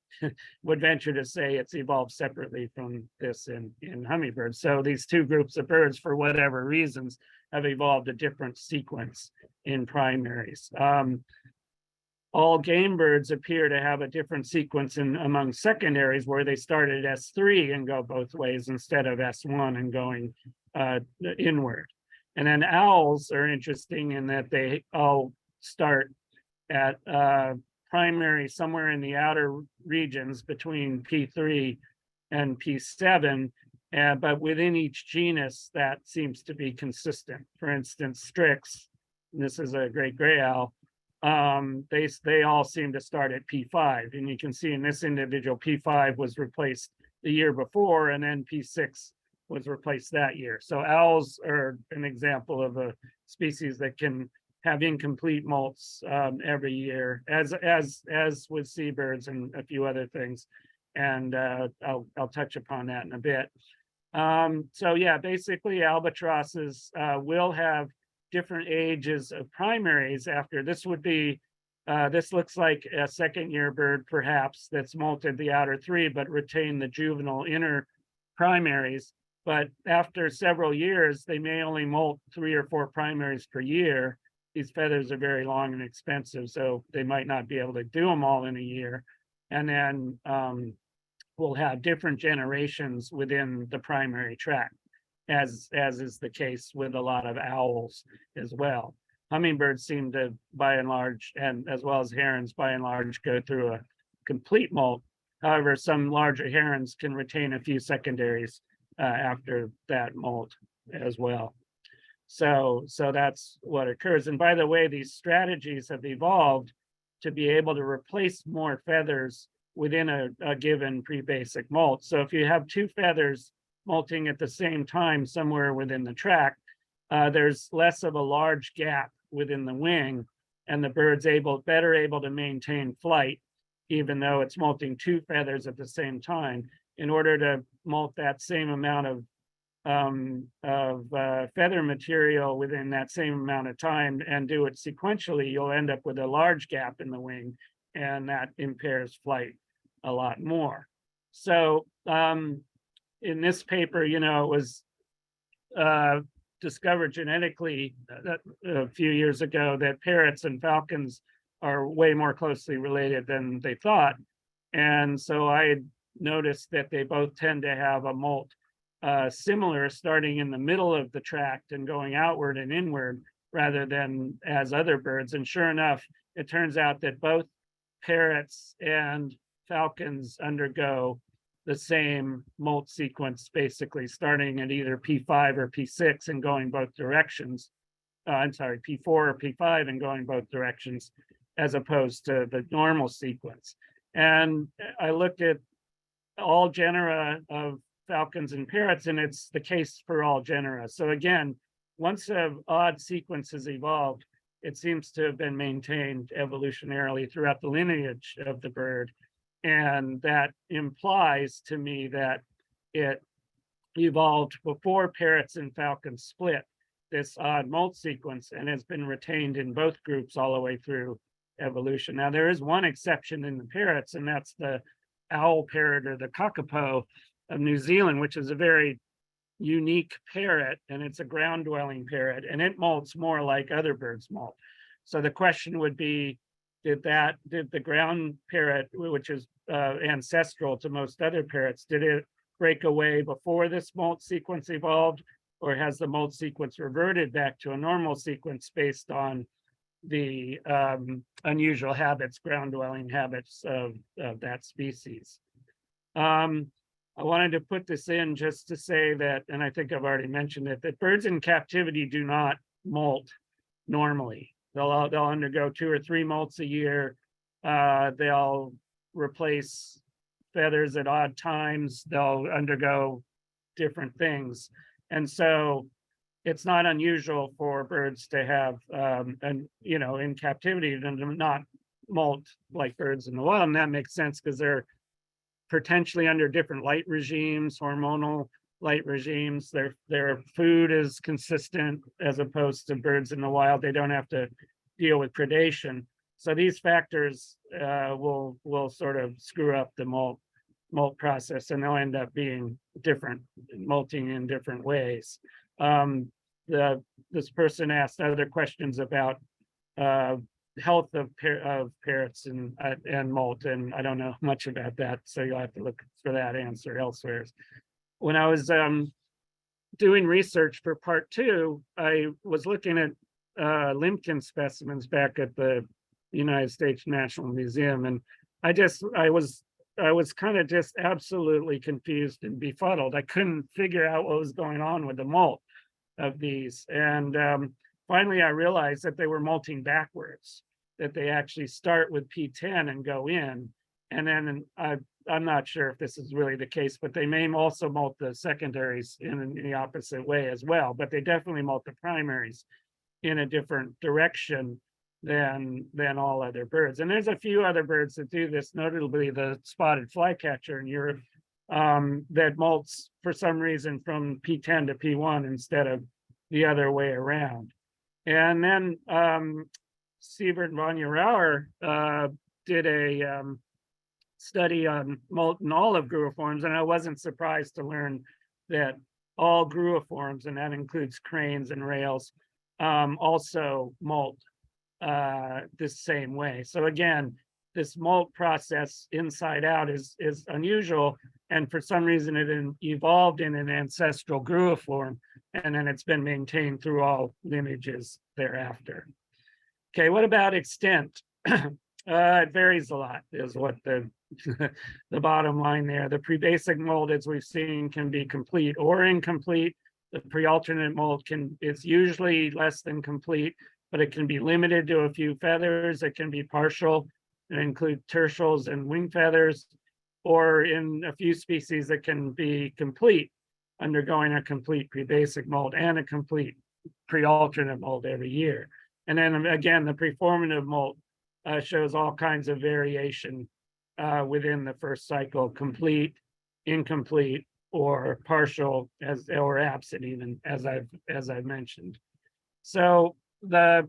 would venture to say it's evolved separately from this in hummingbirds. So these two groups of birds, for whatever reasons, have evolved a different sequence in primaries. All game birds appear to have a different sequence among secondaries, where they start at S3 and go both ways instead of S1 and going inward. And then owls are interesting in that they all start at primary somewhere in the outer regions between P3 and P7, but within each genus that seems to be consistent. For instance, Strix, and this is a great gray owl, they all seem to start at P5, and you can see in this individual P5 was replaced the year before, and then P6 was replaced that year. So owls are an example of a species that can have incomplete molts every year, as with seabirds and a few other things, and I'll touch upon that in a bit. So yeah, basically albatrosses will have different ages of primaries after. This would be, this looks like a second year bird perhaps that's molted the outer three but retained the juvenile inner primaries. But after several years, they may only molt 3 or 4 primaries per year. These feathers are very long and expensive, so they might not be able to do them all in a year. And then we'll have different generations within the primary tract, as is the case with a lot of owls as well. Hummingbirds seem to, by and large, and as well as herons, by and large, go through a complete molt. However, some larger herons can retain a few secondaries after that molt as well. So that's what occurs. And by the way, these strategies have evolved to be able to replace more feathers within a given pre-basic molt. So if you have 2 feathers molting at the same time somewhere within the tract, there's less of a large gap within the wing, and the bird's better able to maintain flight, even though it's molting 2 feathers at the same time. In order to molt that same amount of feather material within that same amount of time and do it sequentially, you'll end up with a large gap in the wing, and that impairs flight a lot more. So in this paper, it was discovered genetically a few years ago that parrots and falcons are way more closely related than they thought. And so I noticed that they both tend to have a molt similar, starting in the middle of the tract and going outward and inward rather than as other birds. And sure enough, it turns out that both parrots and falcons undergo the same molt sequence, basically starting at either P5 or P6 and going both directions. P4 or P5 and going both directions, as opposed to the normal sequence. And I looked at all genera of falcons and parrots, and it's the case for all genera. So again, once an odd sequence has evolved, it seems to have been maintained evolutionarily throughout the lineage of the bird. And that implies to me that it evolved before parrots and falcons split, this odd molt sequence, and has been retained in both groups all the way through evolution. Now, there is one exception in the parrots, and that's the owl parrot, or the kakapo of New Zealand, which is a very unique parrot, and it's a ground-dwelling parrot, and it molts more like other birds molt. So the question would be, did the ground parrot, which is ancestral to most other parrots, did it break away before this molt sequence evolved, or has the molt sequence reverted back to a normal sequence based on the unusual habits, ground-dwelling habits of that species? I wanted to put this in just to say that, and I think I've already mentioned it, that birds in captivity do not molt normally. They'll undergo 2 or 3 molts a year. They'll replace feathers at odd times, they'll undergo different things. And so it's not unusual for birds to have, in captivity, to not molt like birds in the wild. And that makes sense because they're potentially under different light regimes, hormonal light regimes. Their food is consistent as opposed to birds in the wild. They don't have to deal with predation. So these factors will sort of screw up the molt process, and they'll end up being different, molting in different ways. This person asked other questions about health of parrots and molt, and I don't know much about that, so you'll have to look for that answer elsewhere. When I was doing research for part 2, I was looking at limpkin specimens back at the United States National Museum, and I was kind of just absolutely confused and befuddled. I couldn't figure out what was going on with the molt of these. And finally, I realized that they were molting backwards, that they actually start with P10 and go in. And then I'm not sure if this is really the case, but they may also molt the secondaries in the opposite way as well. But they definitely molt the primaries in a different direction than all other birds. And there's a few other birds that do this, notably the spotted flycatcher in Europe, that molts for some reason from P10 to P1 instead of the other way around. And then Siebert von Rauer did a study on molt in all of gruiforms, and I wasn't surprised to learn that all gruiforms, and that includes cranes and rails, also molt the same way. So again, this molt process inside out is unusual, and for some reason it evolved in an ancestral gruiform, and then it's been maintained through all lineages thereafter. Okay, what about extent? It varies a lot, is what the the bottom line there. The pre-basic molt, as we've seen, can be complete or incomplete. The pre-alternate molt is usually less than complete, but it can be limited to a few feathers. It can be partial and include tertials and wing feathers, or in a few species it can be complete, undergoing a complete pre-basic molt and a complete pre-alternate molt every year. And then again, the preformative molt shows all kinds of variation within the first cycle: complete, incomplete, or partial, or absent, even as I've mentioned. So the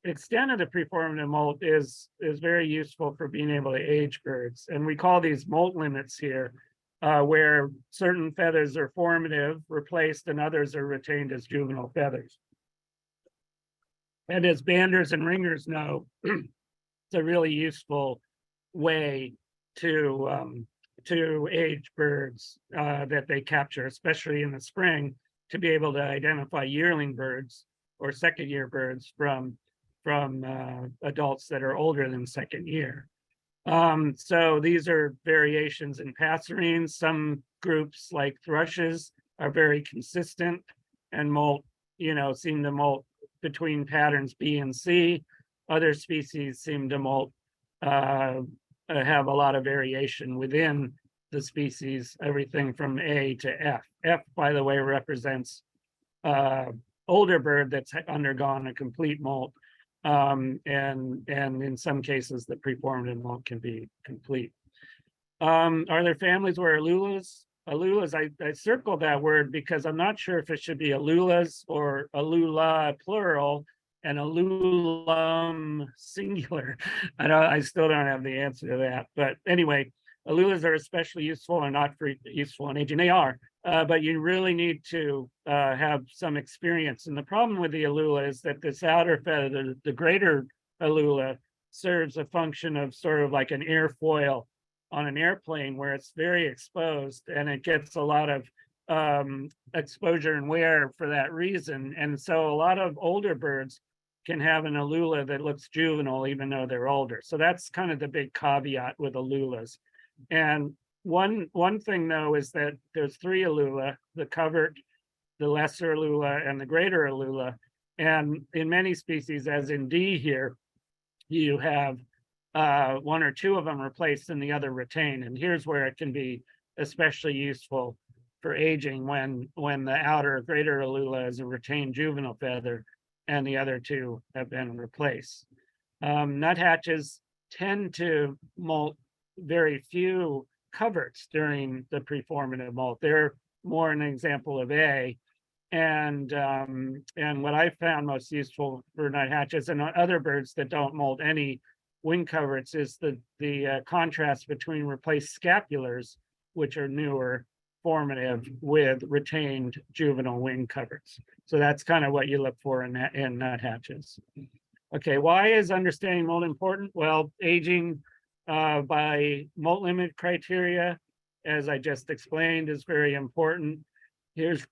extent of the preformative molt is very useful for being able to age birds, and we call these molt limits here, where certain feathers are formative, replaced, and others are retained as juvenile feathers. And as banders and ringers know, it's a really useful way to age birds that they capture, especially in the spring, to be able to identify yearling birds or second year birds from adults that are older than second year. So these are variations in passerines. Some groups, like thrushes, are very consistent and molt, seem to molt between patterns B and C. Other species seem to molt, have a lot of variation within the species, everything from A to F. F, by the way, represents older bird that's undergone a complete molt, and in some cases the preformative molt can be complete. Are there families where alulas? I circled that word because I'm not sure if it should be alulas or alula plural and alulum singular. I still don't have the answer to that. But anyway, alulas are especially useful or not very useful in aging. They are, but you really need to have some experience. And the problem with the alula is that this outer feather, the greater alula, serves a function of sort of like an airfoil on an airplane, where it's very exposed and it gets a lot of exposure and wear for that reason. And so a lot of older birds can have an alula that looks juvenile even though they're older. So that's kind of the big caveat with alulas. And one thing though is that there's 3 alula: the covert, the lesser alula, and the greater alula. And in many species, as in D here, you have one or two of them replaced and the other retained. And here's where it can be especially useful for aging when the outer greater alula is a retained juvenile feather and the other two have been replaced. Nuthatches tend to molt very few coverts during the preformative molt. They're more an example of A. And what I found most useful for nuthatches and other birds that don't molt any wing coverts is the contrast between replaced scapulars, which are newer, formative, with retained juvenile wing coverts. So that's kind of what you look for in nuthatches. Okay, why is understanding molt important? Well, aging by molt limit criteria, as I just explained, is very important. Here's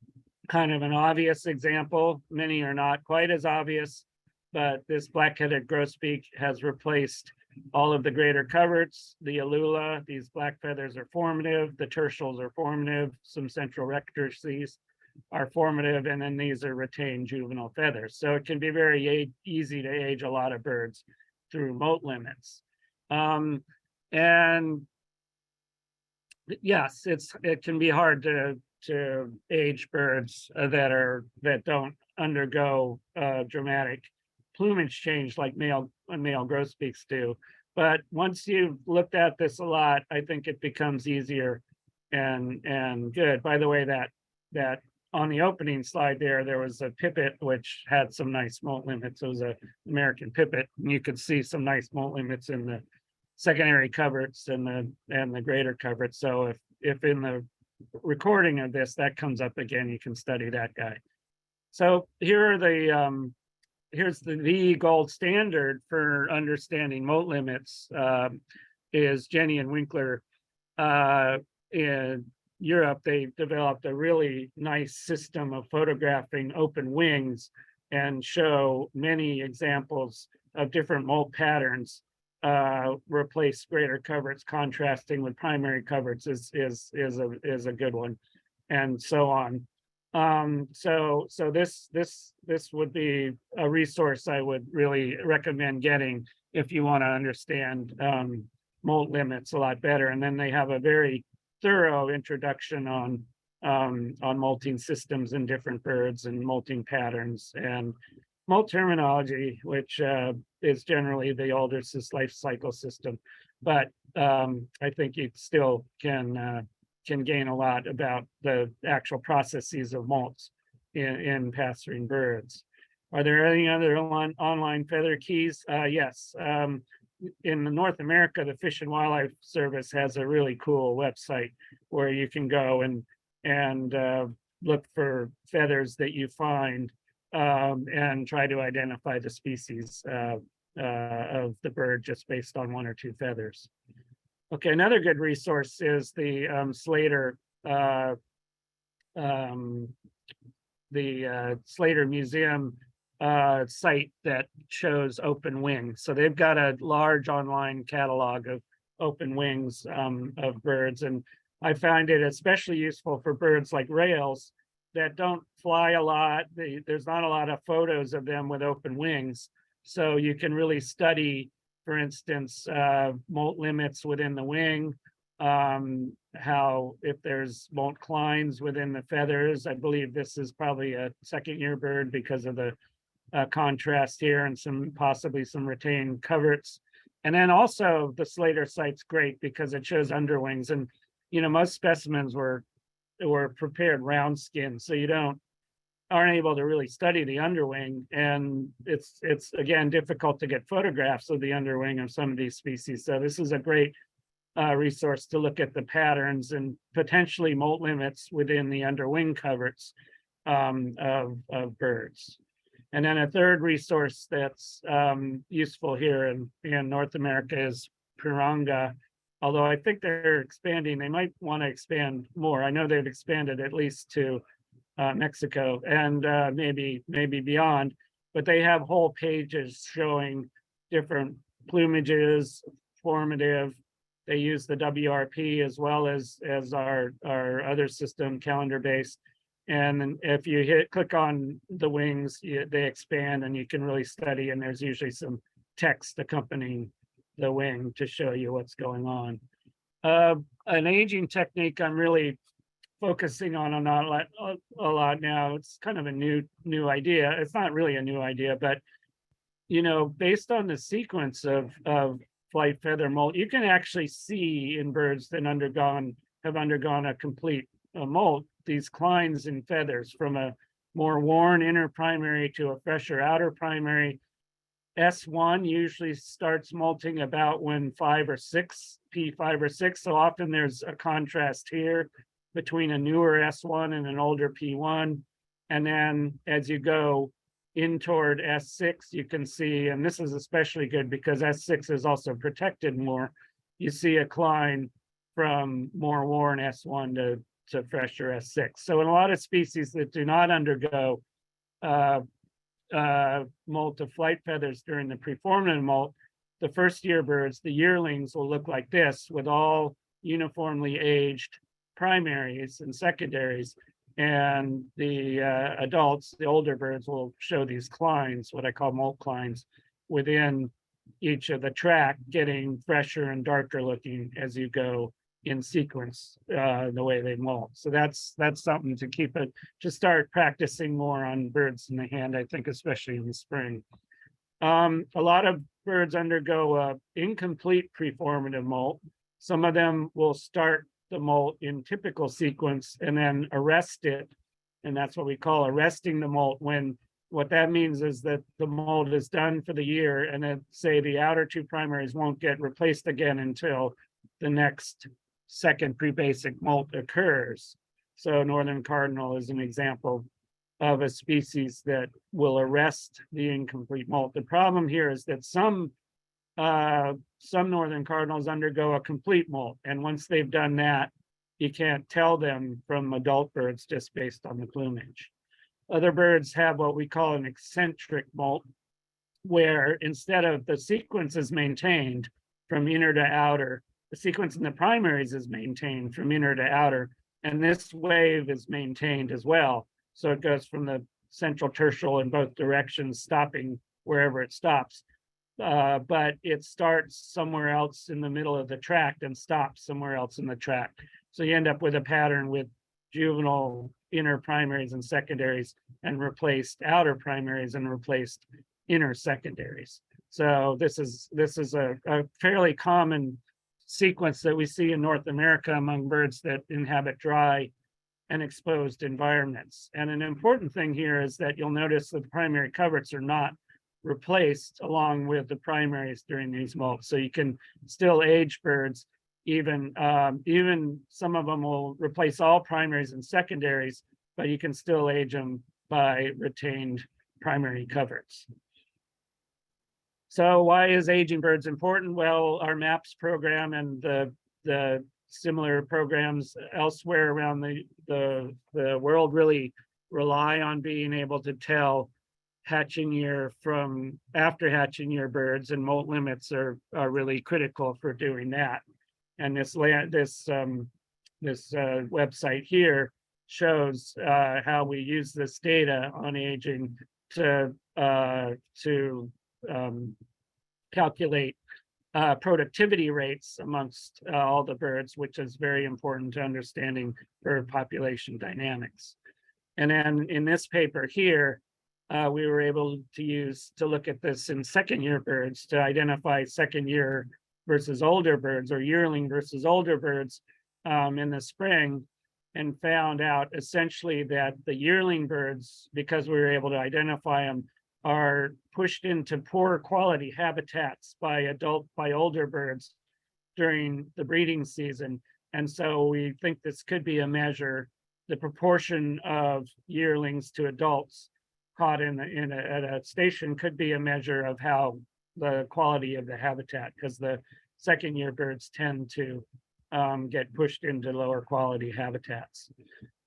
kind of an obvious example. Many are not quite as obvious, but this black-headed grosbeak has replaced all of the greater coverts. The alula, these black feathers are formative, the tertials are formative, some central rectrices are formative, and then these are retained juvenile feathers. So it can be very easy to age a lot of birds through molt limits. And yes, it can be hard to age birds that don't undergo dramatic plumage change like male grosbeaks do. But once you've looked at this a lot, I think it becomes easier and good. By the way, that on the opening slide there was a pipit which had some nice molt limits. It was an American pipit, and you could see some nice molt limits in the secondary coverts and the greater coverts. So if in the recording of this that comes up again, you can study that guy. So here are here's the gold standard for understanding molt limits is Jenny and Winkler in Europe. They developed a really nice system of photographing open wings and show many examples of different molt patterns. Replace greater coverts contrasting with primary coverts is a good one, and so on. So this would be a resource I would really recommend getting if you want to understand molt limits a lot better. And then they have a very thorough introduction on molting systems in different birds and molting patterns and molt terminology, which is generally the oldest life cycle system. But I think you still can gain a lot about the actual processes of molts in pasturing birds. Are there any other online feather keys? Yes. In North America, the Fish and Wildlife Service has a really cool website where you can go and look for feathers that you find and try to identify the species of the bird just based on one or two feathers. Okay, another good resource is the Slater Slater Museum site that shows open wings. So they've got a large online catalog of open wings of birds, and I find it especially useful for birds like rails that don't fly a lot. There's not a lot of photos of them with open wings, so you can really study, for instance, molt limits within the wing, how if there's molt clines within the feathers. I believe this is probably a second-year bird because of the contrast here and possibly some retained coverts. And then also the Slater site's great because it shows underwings, and most specimens were prepared round skin, so you aren't able to really study the underwing, and it's again difficult to get photographs of the underwing of some of these species. So this is a great resource to look at the patterns and potentially molt limits within the underwing coverts of birds. And then a third resource that's useful here in North America is Piranga. Although I think they're expanding, they might want to expand more. I know they've expanded at least to Mexico and maybe beyond, but they have whole pages showing different plumages, formative. They use the WRP as well as our other system, calendar-based. And then if you click on the wings, they expand and you can really study, and there's usually some text accompanying the wing to show you what's going on. An aging technique I'm really focusing on a lot now. It's kind of a new idea. It's not really a new idea, but based on the sequence of flight feather molt, you can actually see in birds that have undergone a complete molt, these clines in feathers from a more worn inner primary to a fresher outer primary. S1 usually starts molting about when 5 or 6, P5 or 6. So often there's a contrast here between a newer S1 and an older P1. And then as you go in toward S6, you can see, and this is especially good because S6 is also protected more, you see a cline from more worn S1 to fresher S6. So in a lot of species that do not undergo molt of flight feathers during the preformative molt, the first year birds, the yearlings, will look like this with all uniformly aged primaries and secondaries. And the adults, the older birds, will show these clines, what I call molt clines, within each of the tract, getting fresher and darker looking as you go in sequence, the way they molt. So that's something to start practicing more on birds in the hand, I think, especially in the spring. A lot of birds undergo incomplete preformative molt. Some of them will start the molt in typical sequence and then arrest it. And that's what we call arresting the molt, when what that means is that the molt is done for the year, and then say the outer two primaries won't get replaced again until the next second pre-basic molt occurs. So northern cardinal is an example of a species that will arrest the incomplete molt. The problem here is that some northern cardinals undergo a complete molt, and once they've done that, you can't tell them from adult birds just based on the plumage. Other birds have what we call an eccentric molt, where instead of the sequence is maintained from inner to outer, the sequence in the primaries is maintained from inner to outer, and this wave is maintained as well. So it goes from the central tertial in both directions, stopping wherever it stops. But it starts somewhere else in the middle of the tract and stops somewhere else in the tract. So you end up with a pattern with juvenile inner primaries and secondaries and replaced outer primaries and replaced inner secondaries. So this is a fairly common sequence that we see in North America among birds that inhabit dry and exposed environments. And an important thing here is that you'll notice that the primary coverts are not replaced along with the primaries during these molts. So you can still age birds, even some of them will replace all primaries and secondaries, but you can still age them by retained primary coverts. So why is aging birds important? Well, our MAPS program and the similar programs elsewhere around the world really rely on being able to tell hatching year from after hatching year birds, and molt limits are really critical for doing that. And this website here shows how we use this data on aging to calculate productivity rates amongst all the birds, which is very important to understanding bird population dynamics. And then in this paper here, we were able to look at this in second year birds to identify second year versus older birds, or yearling versus older birds in the spring, and found out essentially that the yearling birds, because we were able to identify them, are pushed into poor quality habitats by older birds during the breeding season. And so we think this could be a measure, the proportion of yearlings to adults caught at a station could be a measure of how the quality of the habitat, because the second year birds tend to get pushed into lower quality habitats.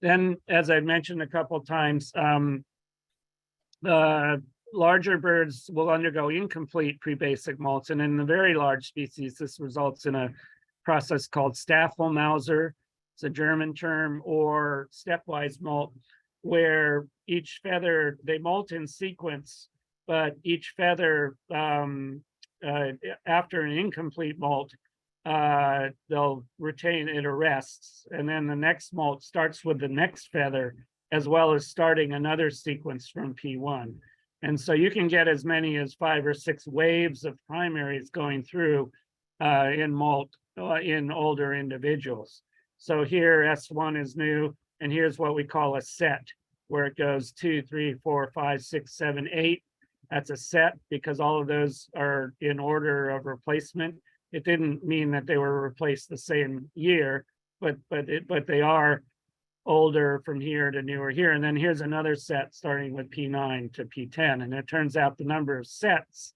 Then, as I mentioned a couple of times, larger birds will undergo incomplete pre-basic molts, and in the very large species, this results in a process called Staffelmauser. It's a German term, or stepwise molt, where each feather, they molt in sequence, but each feather after an incomplete molt, they'll retain it arrests, and then the next molt starts with the next feather, as well as starting another sequence from P1. And so you can get as many as 5 or 6 waves of primaries going through in molt in older individuals. So here S1 is new, and here's what we call a set, where it goes 2, 3, 4, 5, 6, 7, 8. That's a set because all of those are in order of replacement. It didn't mean that they were replaced the same year, but they are older from here to newer here. And then here's another set starting with P9 to P10. And it turns out the number of sets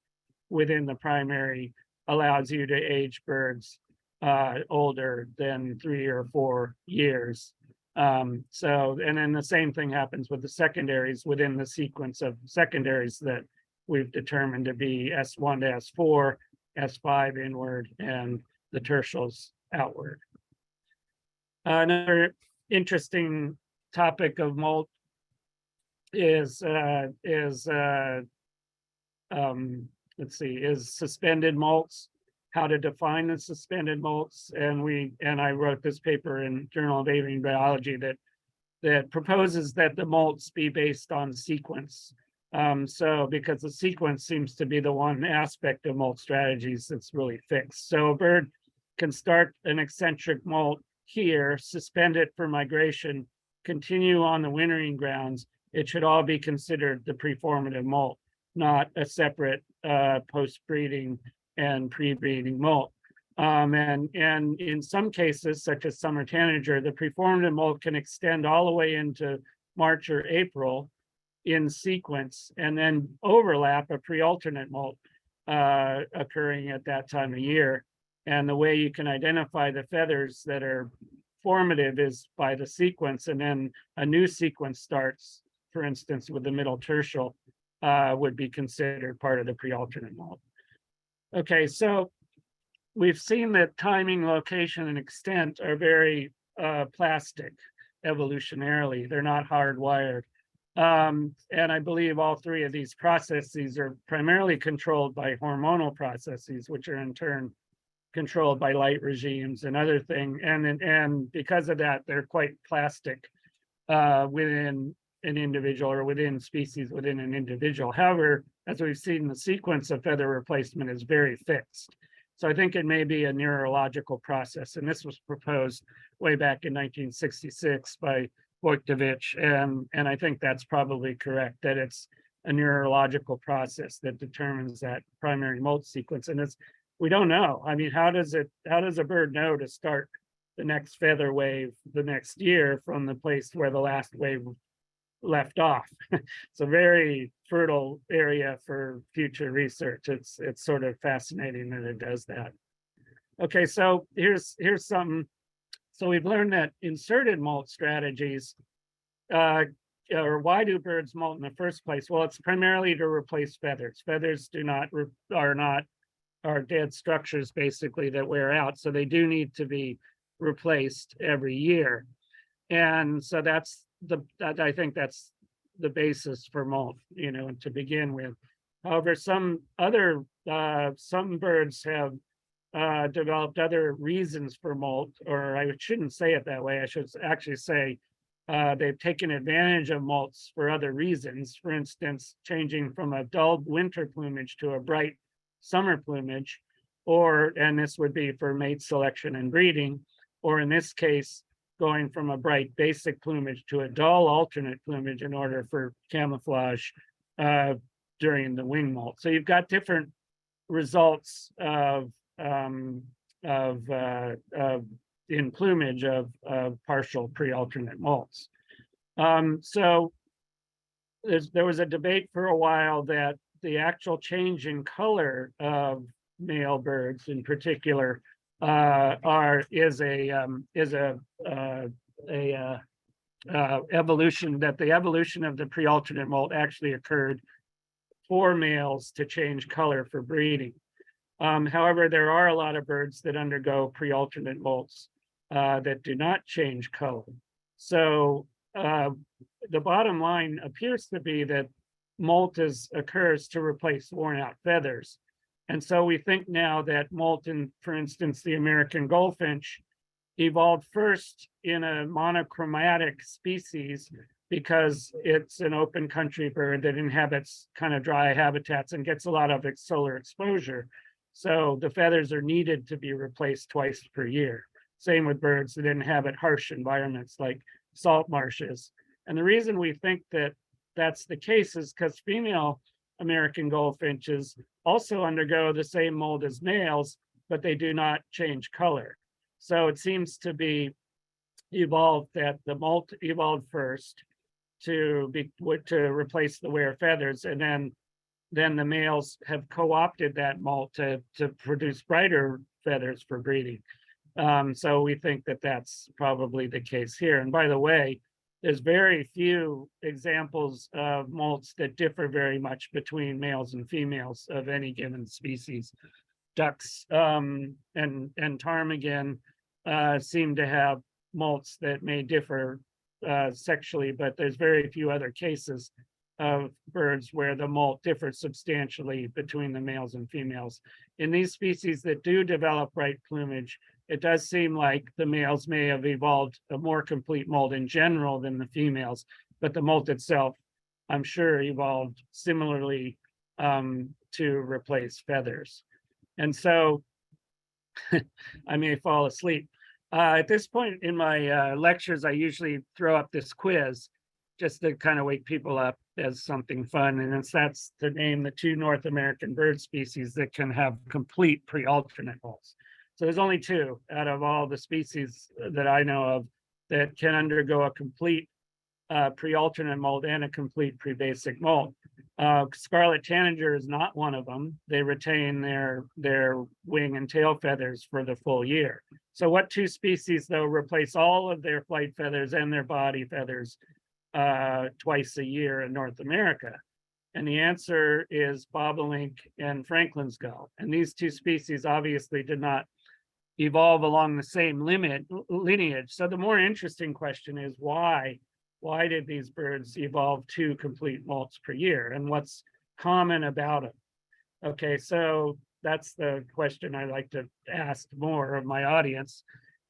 within the primary allows you to age birds older than 3 or 4 years. And then the same thing happens with the secondaries within the sequence of secondaries that we've determined to be S1 to S4, S5 inward, and the tertials outward. Another interesting topic of molt is suspended molts, how to define the suspended molts. And I wrote this paper in Journal of Avian Biology that proposes that the molts be based on sequence. So because the sequence seems to be the one aspect of molt strategies that's really fixed. So a bird can start an eccentric molt here, suspend it for migration, continue on the wintering grounds. It should all be considered the preformative molt, not a separate post-breeding and pre-breeding molt. And in some cases, such as summer tanager, the preformative molt can extend all the way into March or April in sequence, and then overlap a pre-alternate molt occurring at that time of year. And the way you can identify the feathers that are formative is by the sequence, and then a new sequence starts, for instance, with the middle tertial, would be considered part of the pre-alternate molt. Okay, so we've seen that timing, location, and extent are very plastic evolutionarily. They're not hardwired. And I believe all 3 of these processes are primarily controlled by hormonal processes, which are in turn controlled by light regimes and other things. And because of that, they're quite plastic within an individual or within species within an individual. However, as we've seen, the sequence of feather replacement is very fixed. So I think it may be a neurological process. And this was proposed way back in 1966 by Wojtowicz, and I think that's probably correct, that it's a neurological process that determines that primary molt sequence. And we don't know. I mean, how does a bird know to start the next feather wave the next year from the place where the last wave left off? It's a very fertile area for future research. It's sort of fascinating that it does that. Okay, so here's something. So we've learned that inserted molt strategies, or why do birds molt in the first place? Well, it's primarily to replace feathers. Feathers are dead structures basically that wear out, so they do need to be replaced every year. And so I think that's the basis for molt, to begin with. However, some birds have developed other reasons for molt, or I shouldn't say it that way. I should actually say they've taken advantage of molts for other reasons. For instance, changing from a dull winter plumage to a bright summer plumage, and this would be for mate selection and breeding, or in this case, going from a bright basic plumage to a dull alternate plumage in order for camouflage during the wing molt. So you've got different results in plumage of partial pre-alternate molts. So there was a debate for a while that the actual change in color of male birds in particular is a evolution, that the evolution of the pre-alternate molt actually occurred for males to change color for breeding. However, there are a lot of birds that undergo pre-alternate molts that do not change color. So the bottom line appears to be that molt occurs to replace worn out feathers. And so we think now that molten, for instance, the American goldfinch, evolved first in a monochromatic species because it's an open country bird that inhabits kind of dry habitats and gets a lot of solar exposure. So the feathers are needed to be replaced twice per year. Same with birds that inhabit harsh environments like salt marshes. And the reason we think that that's the case is because female American goldfinches also undergo the same mold as males, but they do not change color. So it seems to be evolved that the molt evolved first to replace the wear feathers, and then the males have co-opted that molt to produce brighter feathers for breeding. So we think that that's probably the case here. And by the way, there's very few examples of molts that differ very much between males and females of any given species. Ducks and ptarmigan seem to have molts that may differ sexually, but there's very few other cases of birds where the molt differs substantially between the males and females. In these species that do develop bright plumage, it does seem like the males may have evolved a more complete molt in general than the females, but the molt itself, I'm sure, evolved similarly to replace feathers. And so I may fall asleep. At this point in my lectures, I usually throw up this quiz just to kind of wake people up as something fun. And that's to name the 2 North American bird species that can have complete pre-alternate molts. So there's only 2 out of all the species that I know of that can undergo a complete pre-alternate molt and a complete pre-basic molt. Scarlet tanager is not one of them. They retain their wing and tail feathers for the full year. So what 2 species, though, replace all of their flight feathers and their body feathers twice a year in North America? And the answer is bobolink and Franklin's gull. And these 2 species obviously did not evolve along the same lineage. So the more interesting question is why did these birds evolve 2 complete molts per year, and what's common about them? Okay, so that's the question I like to ask more of my audience.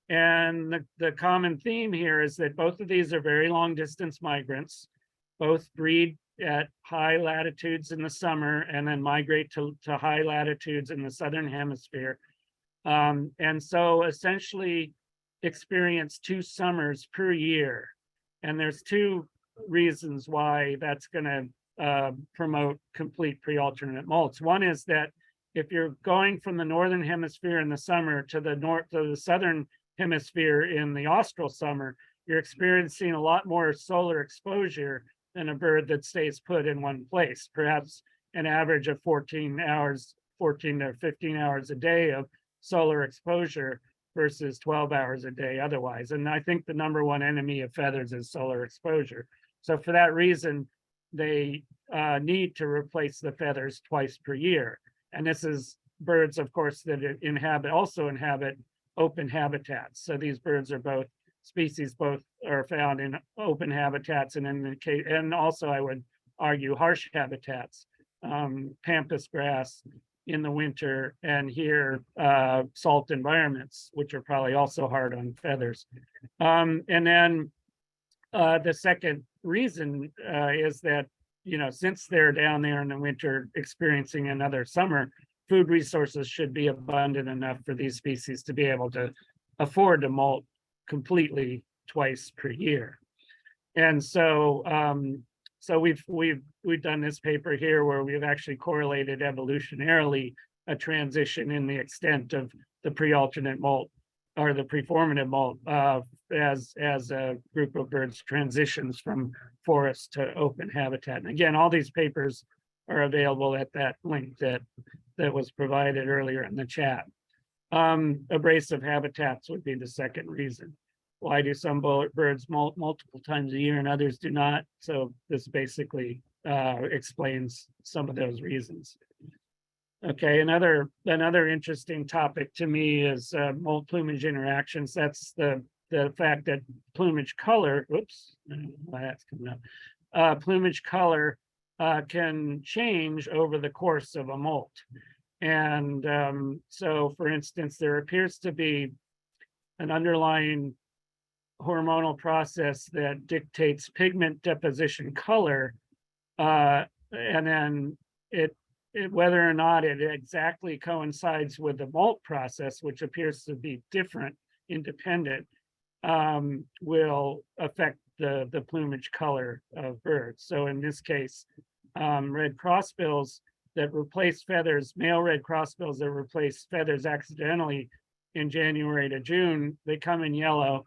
And the common theme here is that both of these are very long distance migrants. Both breed at high latitudes in the summer and then migrate to high latitudes in the southern hemisphere. And so essentially experience 2 summers per year. And there's 2 reasons why that's going to promote complete pre-alternate molts. One is that if you're going from the northern hemisphere in the summer to the southern hemisphere in the austral summer, you're experiencing a lot more solar exposure than a bird that stays put in one place, perhaps an average of 14 to 15 hours a day of solar exposure versus 12 hours a day otherwise. And I think the number 1 enemy of feathers is solar exposure. So for that reason, they need to replace the feathers twice per year. And this is birds, of course, that also inhabit open habitats. So these birds are both are found in open habitats and also, I would argue, harsh habitats, pampas grass in the winter, and here salt environments, which are probably also hard on feathers. And then the second reason is that, since they're down there in the winter experiencing another summer, food resources should be abundant enough for these species to be able to afford to molt completely twice per year. And so we've done this paper here where we've actually correlated evolutionarily a transition in the extent of the pre-alternate molt or the preformative molt as a group of birds transitions from forest to open habitat. And again, all these papers are available at that link that was provided earlier in the chat. Abrasive habitats would be the second reason. Why do some birds molt multiple times a year and others do not? So this basically explains some of those reasons. Okay, another interesting topic to me is molt plumage interactions. That's the fact that plumage color, why that's coming up. Plumage color can change over the course of a molt. And so, for instance, there appears to be an underlying hormonal process that dictates pigment deposition color, and then whether or not it exactly coincides with the molt process, which appears to be different, independent, will affect the plumage color of birds. So in this case, red crossbills that replace feathers, male red crossbills that replace feathers accidentally in January to June, they come in yellow.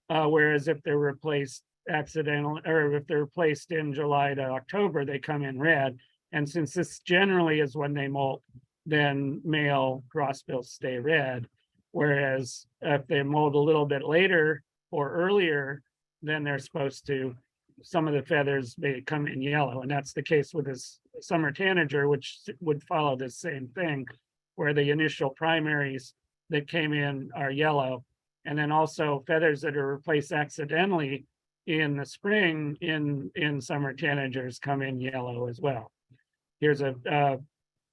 Whereas if they're replaced accidentally, or if they're replaced in July to October, they come in red. And since this generally is when they molt, then male crossbills stay red. Whereas if they molt a little bit later or earlier, then they're supposed to, some of the feathers may come in yellow. And that's the case with this summer tanager, which would follow this same thing, where the initial primaries that came in are yellow. And then also feathers that are replaced accidentally in the spring in summer tanagers come in yellow as well. Here's a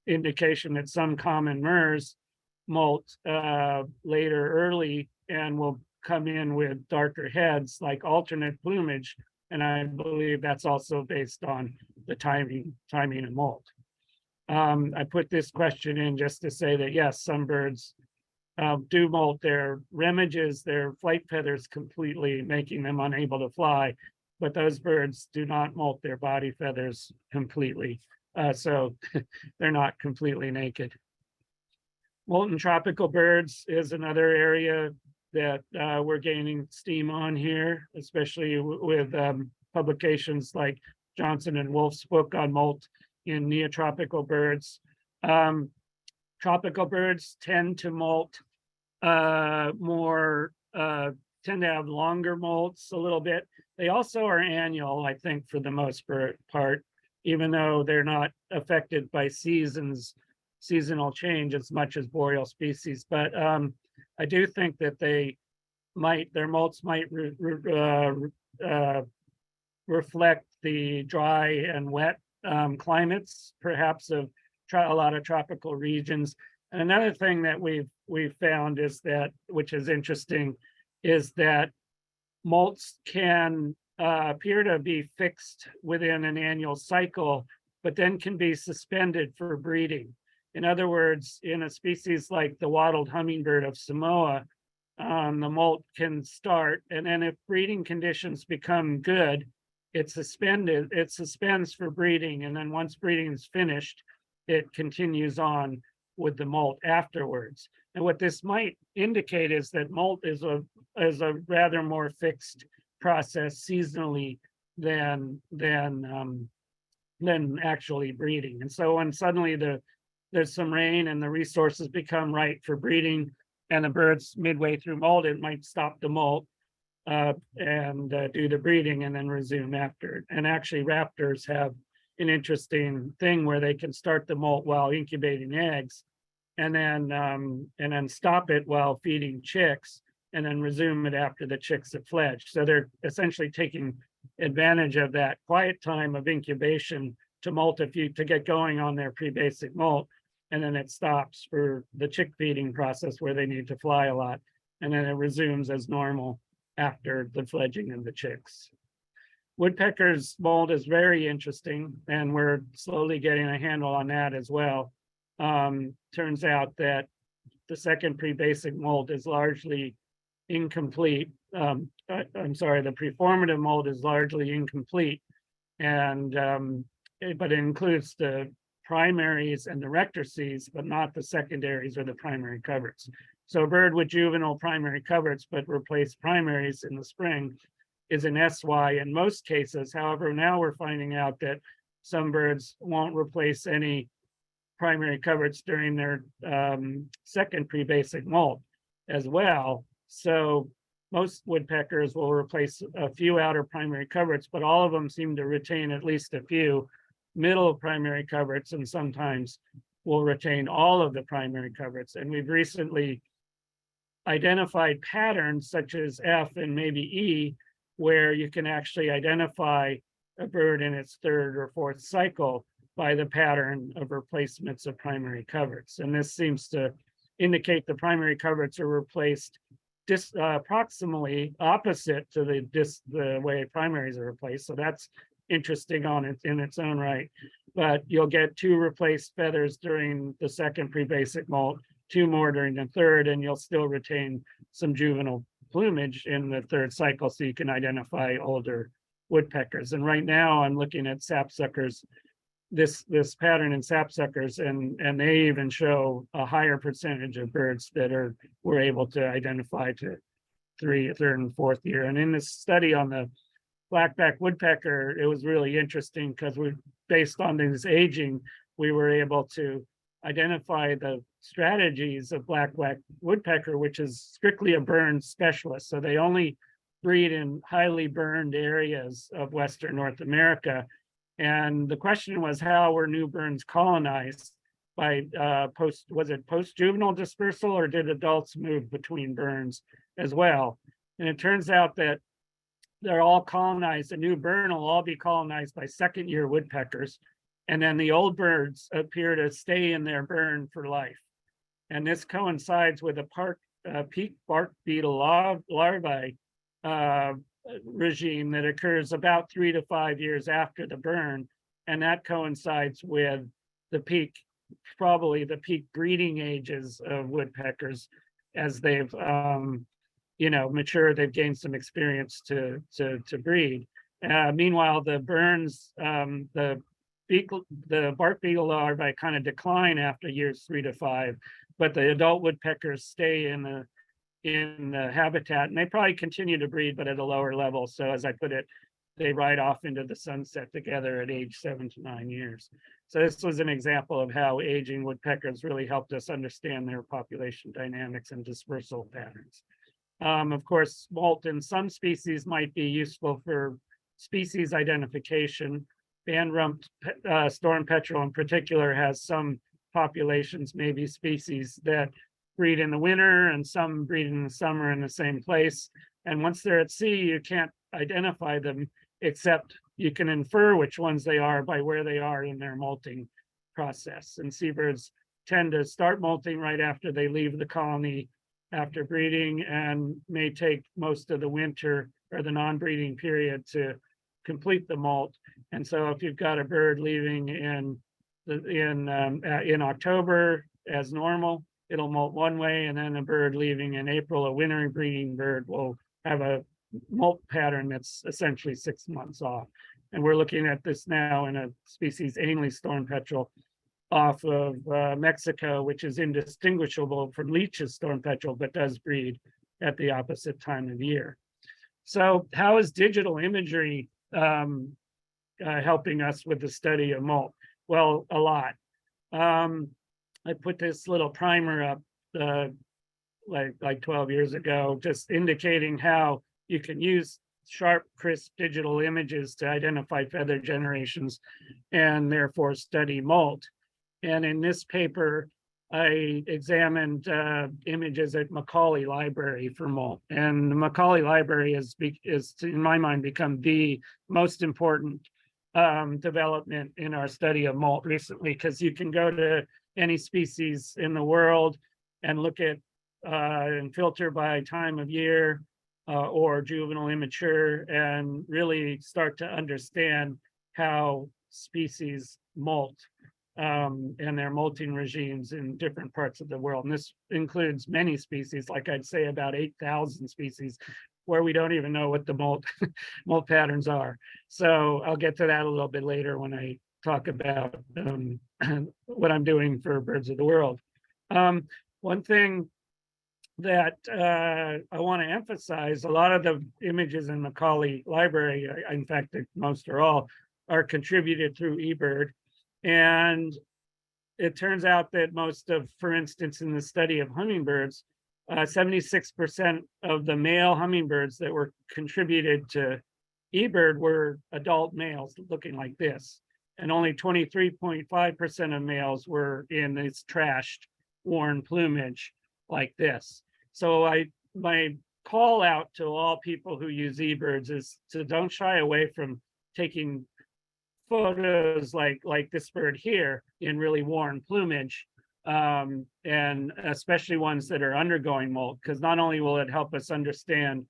indication that some common murres molt later early and will come in with darker heads like alternate plumage. And I believe that's also based on the timing of molt. I put this question in just to say that yes, some birds do molt their remiges, their flight feathers completely, making them unable to fly, but those birds do not molt their body feathers completely. So they're not completely naked. Molten tropical birds is another area that we're gaining steam on here, especially with publications like Johnson and Wolf's book on molt in neotropical birds. Tropical birds tend to molt tend to have longer molts a little bit. They also are annual, I think, for the most part, even though they're not affected by seasonal change as much as boreal species. But I do think that their molts might reflect the dry and wet climates, perhaps of a lot of tropical regions. And another thing that we've found is that, which is interesting, is that molts can appear to be fixed within an annual cycle, but then can be suspended for breeding. In other words, in a species like the wattled hummingbird of Samoa, the molt can start, and then if breeding conditions become good, it suspends for breeding, and then once breeding is finished, it continues on with the molt afterwards. And what this might indicate is that molt is a rather more fixed process seasonally than actually breeding. And so when suddenly there's some rain and the resources become right for breeding, and the birds midway through molt, it might stop the molt and do the breeding and then resume after. And actually raptors have an interesting thing where they can start the molt while incubating eggs and then stop it while feeding chicks and then resume it after the chicks have fledged. So they're essentially taking advantage of that quiet time of incubation to molt to get going on their pre-basic molt, and then it stops for the chick feeding process where they need to fly a lot, and then it resumes as normal after the fledging of the chicks. Woodpeckers' molt is very interesting, and we're slowly getting a handle on that as well. Turns out that the second pre-basic molt is largely incomplete. I'm sorry, the preformative molt is largely incomplete, and but it includes the primaries and the rectrices, but not the secondaries or the primary coverts. So a bird with juvenile primary coverts but replaced primaries in the spring is an SY in most cases. However, now we're finding out that some birds won't replace any primary coverts during their second pre-basic molt as well. So most woodpeckers will replace a few outer primary coverts, but all of them seem to retain at least a few middle primary coverts, and sometimes will retain all of the primary coverts. And we've recently identified patterns such as F and maybe E, where you can actually identify a bird in its third or fourth cycle by the pattern of replacements of primary coverts. And this seems to indicate the primary coverts are replaced approximately opposite to the way primaries are replaced. So that's interesting on it in its own right. But you'll get 2 replaced feathers during the second pre-basic molt, 2 more during the third, and you'll still retain some juvenile plumage in the third cycle, so you can identify older woodpeckers. And right now I'm looking at sapsuckers, this pattern in sapsuckers, and they even show a higher percentage of birds that we're able to identify to third and fourth year. And in this study on the blackback woodpecker, it was really interesting because based on this aging, we were able to identify the strategies of blackback woodpecker, which is strictly a burn specialist. So they only breed in highly burned areas of Western North America. And the question was, how were new burns colonized by post-juvenile dispersal, or did adults move between burns as well? And it turns out that they're all colonized. A new burn will all be colonized by second-year woodpeckers. And then the old birds appear to stay in their burn for life. And this coincides with a peak bark beetle larvae regime that occurs about 3 to 5 years after the burn. And that coincides with the peak, probably the peak breeding ages of woodpeckers as they've mature, they've gained some experience to breed. Meanwhile, the burns, the bark beetle larvae kind of decline after years 3 to 5, but the adult woodpeckers stay in the habitat, and they probably continue to breed, but at a lower level. So as I put it, they ride off into the sunset together at age 7 to 9 years. So this was an example of how aging woodpeckers really helped us understand their population dynamics and dispersal patterns. Of course, molt in some species might be useful for species identification. Band-rumped storm petrel in particular has some populations, maybe species, that breed in the winter and some breed in the summer in the same place. And once they're at sea, you can't identify them, except you can infer which ones they are by where they are in their molting process. And seabirds tend to start molting right after they leave the colony after breeding, and may take most of the winter or the non-breeding period to complete the molt. And so if you've got a bird leaving in October as normal, it'll molt one way, and then a bird leaving in April, a winter breeding bird, will have a molt pattern that's essentially 6 months off. And we're looking at this now in a species, Ainley storm petrel, off of Mexico, which is indistinguishable from Leach's storm petrel, but does breed at the opposite time of year. So how is digital imagery helping us with the study of molt? Well, a lot. I put this little primer up like 12 years ago, just indicating how you can use sharp, crisp digital images to identify feather generations and therefore study molt. And in this paper, I examined images at Macaulay Library for molt. And the Macaulay Library is, in my mind, become the most important development in our study of molt recently, because you can go to any species in the world and look at and filter by time of year or juvenile, immature, and really start to understand how species molt and their molting regimes in different parts of the world. And this includes many species, like I'd say about 8,000 species, where we don't even know what the molt patterns are. So I'll get to that a little bit later when I talk about what I'm doing for Birds of the World. One thing that I want to emphasize, a lot of the images in Macaulay Library, in fact, most or all, are contributed through eBird. And it turns out that most of, for instance, in the study of hummingbirds, 76% of the male hummingbirds that were contributed to eBird were adult males looking like this. And only 23.5% of males were in this trashed, worn plumage like this. So my call out to all people who use eBirds is to don't shy away from taking photos like this bird here in really worn plumage, and especially ones that are undergoing molt, because not only will it help us understand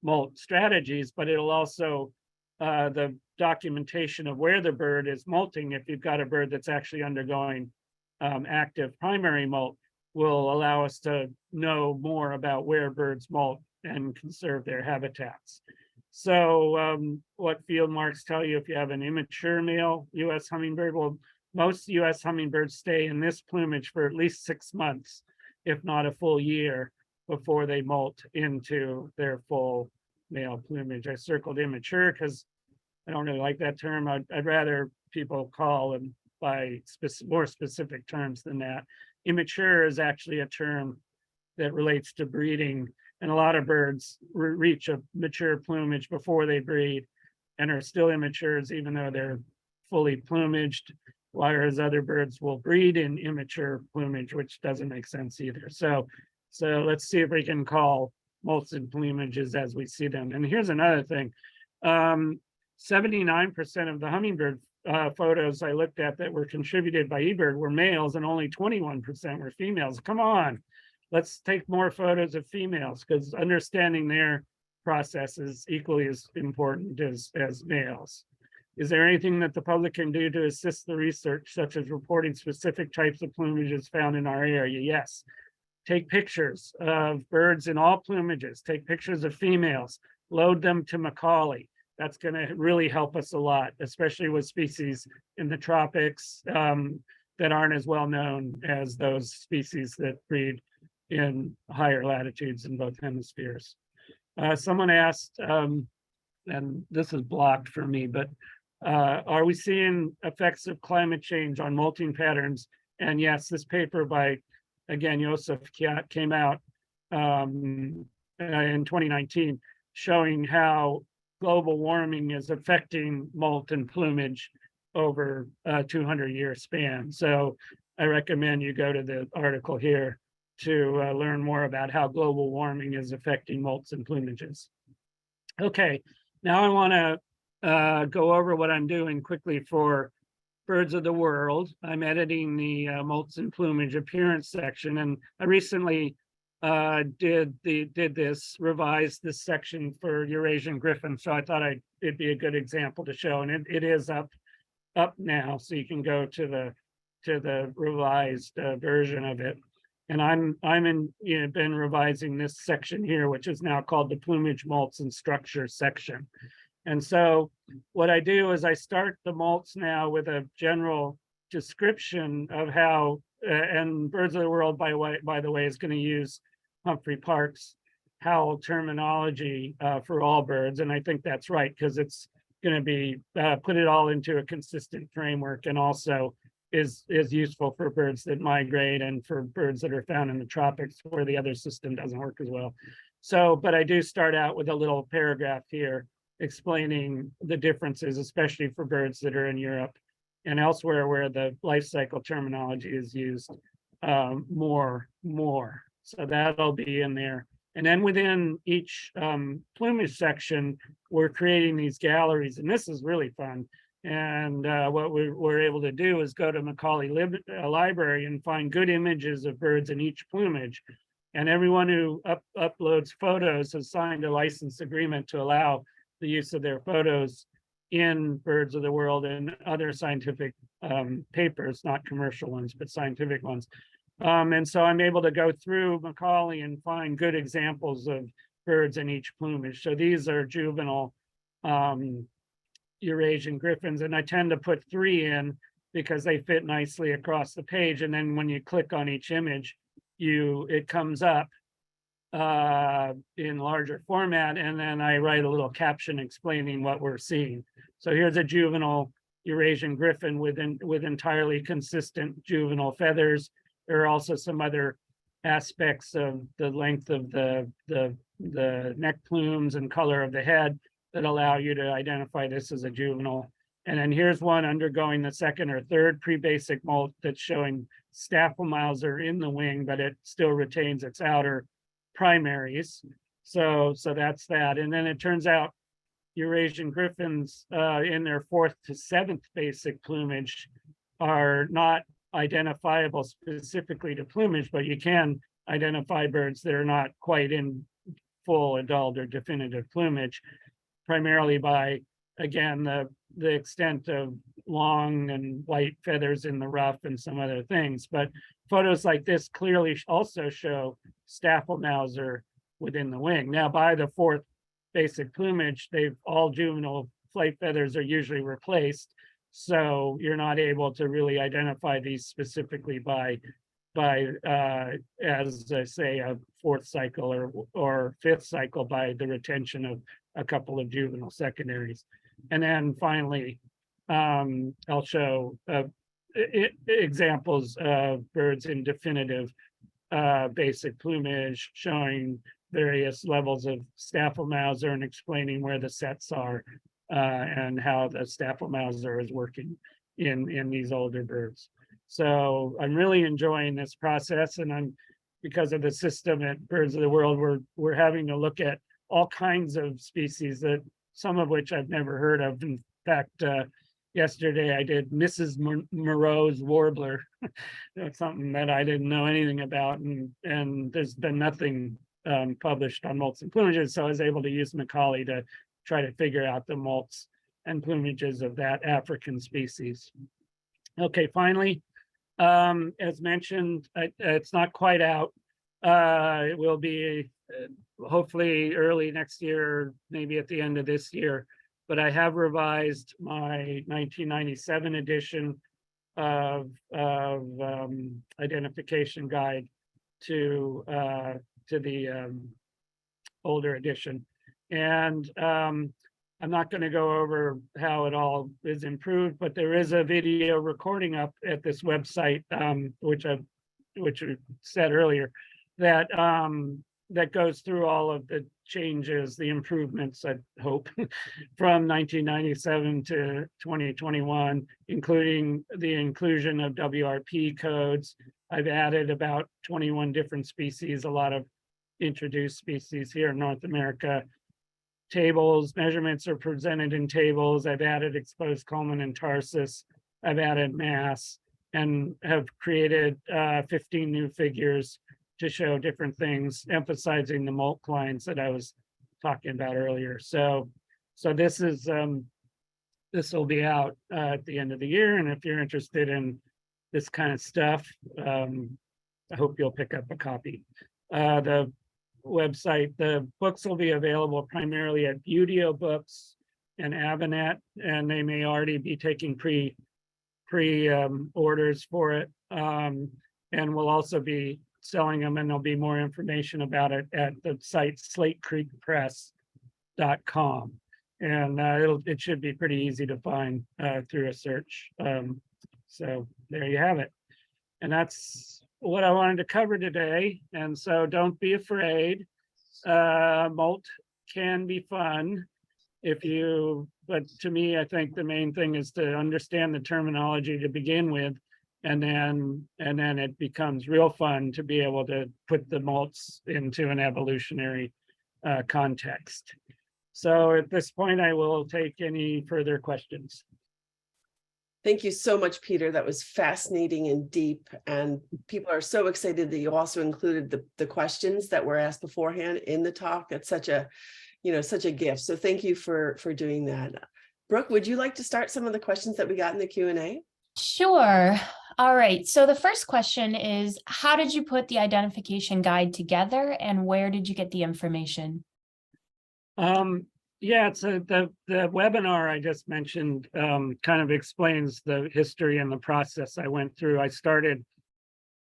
molt strategies, but it'll also the documentation of where the bird is molting. If you've got a bird that's actually undergoing active primary molt, will allow us to know more about where birds molt and conserve their habitats. So what field marks tell you if you have an immature male US hummingbird? Well, most US hummingbirds stay in this plumage for at least 6 months, if not a full year, before they molt into their full male plumage. I circled immature because I don't really like that term. I'd rather people call them by more specific terms than that. Immature is actually a term that relates to breeding, and a lot of birds reach a mature plumage before they breed and are still immatures even though they're fully plumaged, whereas other birds will breed in immature plumage, which doesn't make sense either. So let's see if we can call molts and plumages as we see them. And here's another thing. 79% of the hummingbird photos I looked at that were contributed by eBird were males, and only 21% were females. Come on, let's take more photos of females, because understanding their process is equally as important as males. Is there anything that the public can do to assist the research, such as reporting specific types of plumages found in our area? Yes. Take pictures of birds in all plumages. Take pictures of females. Load them to Macaulay. That's going to really help us a lot, especially with species in the tropics that aren't as well known as those species that breed in higher latitudes in both hemispheres. Someone asked, and this is blocked for me, but are we seeing effects of climate change on molting patterns? And yes, this paper by, again, Joseph Kiat came out in 2019, showing how global warming is affecting molt and plumage over a 200-year span. So I recommend you go to the article here to learn more about how global warming is affecting molts and plumages. Okay, now I want to go over what I'm doing quickly for Birds of the World. I'm editing the molts and plumage appearance section, and I recently revised this section for Eurasian griffin, so I thought it'd be a good example to show, and it is up now, so you can go to the revised version of it. And been revising this section here, which is now called the plumage, molts, and structure section. And so what I do is I start the molts now with a general description of how, and Birds of the World, by the way, is going to use Humphrey Park's Howell terminology for all birds. And I think that's right, because it's going to be put it all into a consistent framework, and also is useful for birds that migrate and for birds that are found in the tropics where the other system doesn't work as well. So, but I do start out with a little paragraph here explaining the differences, especially for birds that are in Europe and elsewhere where the life cycle terminology is used more. So that'll be in there. And then within each plumage section, we're creating these galleries, and this is really fun. And what we're able to do is go to Macaulay Library and find good images of birds in each plumage. And everyone who uploads photos has signed a license agreement to allow the use of their photos in Birds of the World and other scientific papers, not commercial ones, but scientific ones. And so I'm able to go through Macaulay and find good examples of birds in each plumage. So these are juvenile Eurasian griffins, and I tend to put 3 in because they fit nicely across the page. And then when you click on each image, it comes up in larger format, and then I write a little caption explaining what we're seeing. So here's a juvenile Eurasian griffin with entirely consistent juvenile feathers. There are also some other aspects of the length of the neck plumes and color of the head that allow you to identify this as a juvenile. And then here's one undergoing the 2nd or 3rd pre-basic molt that's showing staphylomiles are in the wing, but it still retains its outer primaries. So that's that. And then it turns out Eurasian griffins in their 4th to 7th basic plumage are not identifiable specifically to plumage, but you can identify birds that are not quite in full adult or definitive plumage, primarily by, again, the extent of long and white feathers in the ruff and some other things. But photos like this clearly also show Staffel within the wing. Now, by the 4th basic plumage, all juvenile flight feathers are usually replaced. So you're not able to really identify these specifically by as I say, a 4th cycle or 5th cycle by the retention of a couple of juvenile secondaries. And then finally, I'll show examples of birds in definitive basic plumage, showing various levels of Staffelmauser and explaining where the sets are and how the Staffelmauser is working in these older birds. So I'm really enjoying this process, and because of the system at Birds of the World, we're having to look at all kinds of species that some of which I've never heard of. In fact, yesterday I did Mrs. Moreau's warbler. That's something that I didn't know anything about, and there's been nothing published on molts and plumages, so I was able to use Macaulay to try to figure out the molts and plumages of that African species. Okay, finally, as mentioned, it's not quite out. It will be hopefully early next year, maybe at the end of this year, but I have revised my 1997 edition of identification guide to the older edition. And I'm not going to go over how it all is improved, but there is a video recording up at this website, which we said earlier, that that goes through all of the changes, the improvements, I hope, from 1997 to 2021, including the inclusion of WRP codes. I've added about 21 different species, a lot of introduced species here in North America. Tables, measurements are presented in tables. I've added exposed culmen and tarsus. I've added mass and have created 15 new figures to show different things, emphasizing the molt lines that I was talking about earlier. So this is this will be out at the end of the year. And if you're interested in this kind of stuff, I hope you'll pick up a copy. The website, the books will be available primarily at Buteo Books and Avinet, and they may already be taking pre orders for it. And we'll also be selling them, and there'll be more information about it at the site slatecreekpress.com. And it should be pretty easy to find through a search. So there you have it. And that's what I wanted to cover today. And so don't be afraid. Molt can be fun but to me, I think the main thing is to understand the terminology to begin with. And then it becomes real fun to be able to put the molts into an evolutionary context. So at this point, I will take any further questions. Thank you so much, Peter. That was fascinating and deep. And people are so excited that you also included the questions that were asked beforehand in the talk. It's such a gift. So thank you for doing that. Brooke, would you like to start some of the questions that we got in the Q&A? Sure. All right. So the first question is, how did you put the identification guide together, and where did you get the information? Yeah, so the webinar I just mentioned kind of explains the history and the process I went through. I started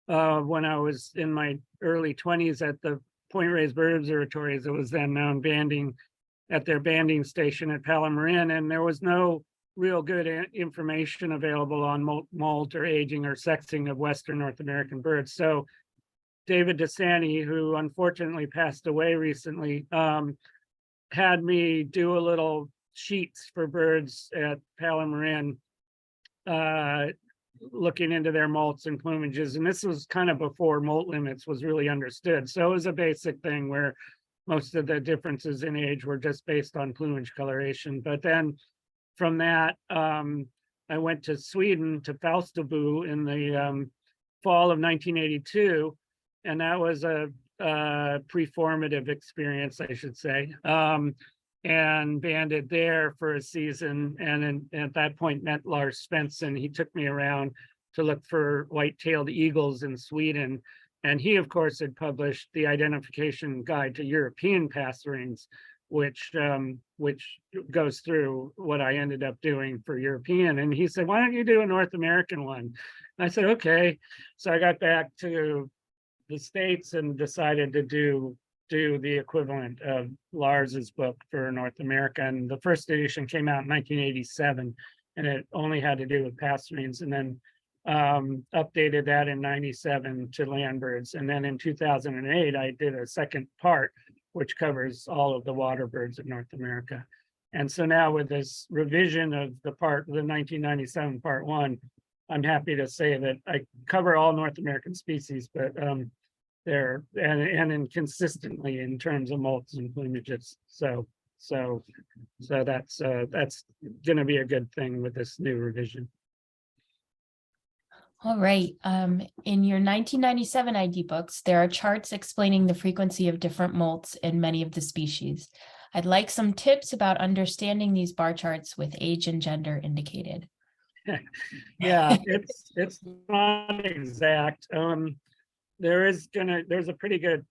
when I was in my early 20s at the Point Reyes Bird Observatory, as it was then known, banding at their banding station at Palomar, and there was no real good information available on molt or aging or sexing of Western North American birds. So David DeSanti, who unfortunately passed away recently, had me do a little sheets for birds at Palomar, looking into their molts and plumages. And this was kind of before molt limits was really understood. So it was a basic thing where most of the differences in age were just based on plumage coloration. But then from that, I went to Sweden, to Falsterbo in the fall of 1982, and that was a pre-formative experience, I should say, and banded there for a season. And at that point met Lars Svensson. He took me around to look for white-tailed eagles in Sweden. And he, of course, had published the Identification Guide to European Passerines, which goes through what I ended up doing for European. And he said, why don't you do a North American one? And I said, okay. So I got back to the States and decided to do the equivalent of Lars's book for North America. And the first edition came out in 1987, and it only had to do with passerines, and then updated that in 97 to land birds. And then in 2008, I did a second part, which covers all of the water birds of North America. And so now with this revision of the 1997 part 1, I'm happy to say that I cover all North American species, but they're and inconsistently in terms of molts and plumages. So that's going to be a good thing with this new revision. All right. In your 1997 ID books, there are charts explaining the frequency of different molts in many of the species. I'd like some tips about understanding these bar charts with age and gender indicated. Yeah, it's not exact. There's a pretty good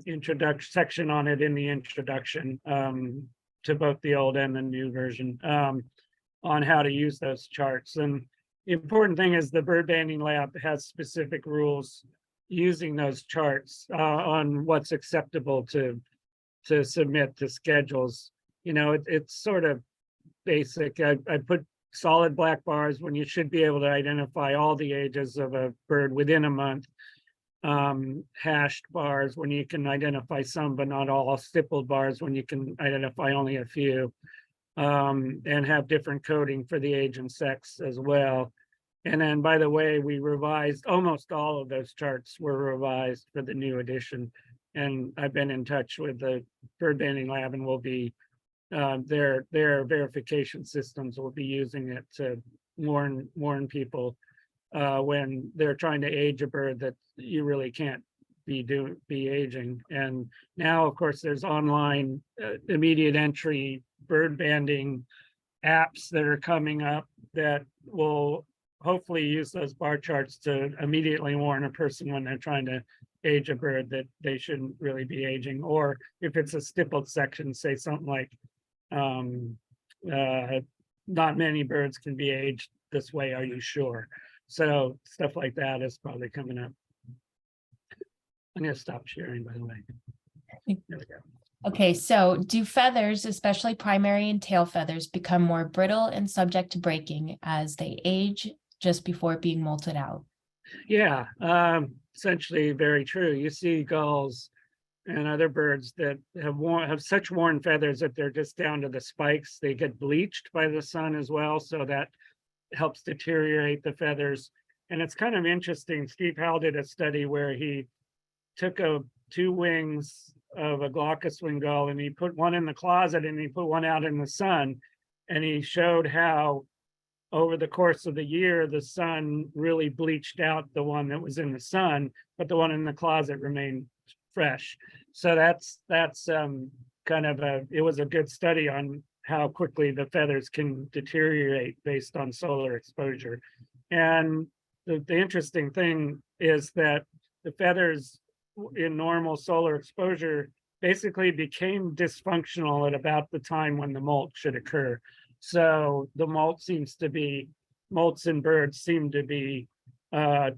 introduction section on it in the introduction to both the old and the new version on how to use those charts. And the important thing is the bird banding lab has specific rules using those charts on what's acceptable to submit to schedules. You know, it's sort of basic. I put solid black bars when you should be able to identify all the ages of a bird within a month. Hashed bars when you can identify some but not all, stippled bars when you can identify only a few, and have different coding for the age and sex as well. And then, by the way, we revised almost all of those charts were revised for the new edition. And I've been in touch with the bird banding lab, and will be their verification systems will be using it to warn people when they're trying to age a bird that you really can't be aging. And now, of course, there's online immediate entry bird banding apps that are coming up that will hopefully use those bar charts to immediately warn a person when they're trying to age a bird that they shouldn't really be aging. Or if it's a stippled section, say something like not many birds can be aged this way, are you sure? So stuff like that is probably coming up. I'm going to stop sharing, by the way. There we go. Okay, so do feathers, especially primary and tail feathers, become more brittle and subject to breaking as they age just before being molted out? Yeah, essentially very true. You see gulls and other birds that have such worn feathers that they're just down to the spikes. They get bleached by the sun as well, so that helps deteriorate the feathers. And it's kind of interesting. Steve Pyle did a study where he took two wings of a glaucous wing gull, and he put one in the closet and he put one out in the sun, and he showed how over the course of the year the sun really bleached out the one that was in the sun, but the one in the closet remained fresh. So that's kind of it was a good study on how quickly the feathers can deteriorate based on solar exposure. And the interesting thing is that the feathers in normal solar exposure basically became dysfunctional at about the time when the molt should occur. So the molts in birds seem to be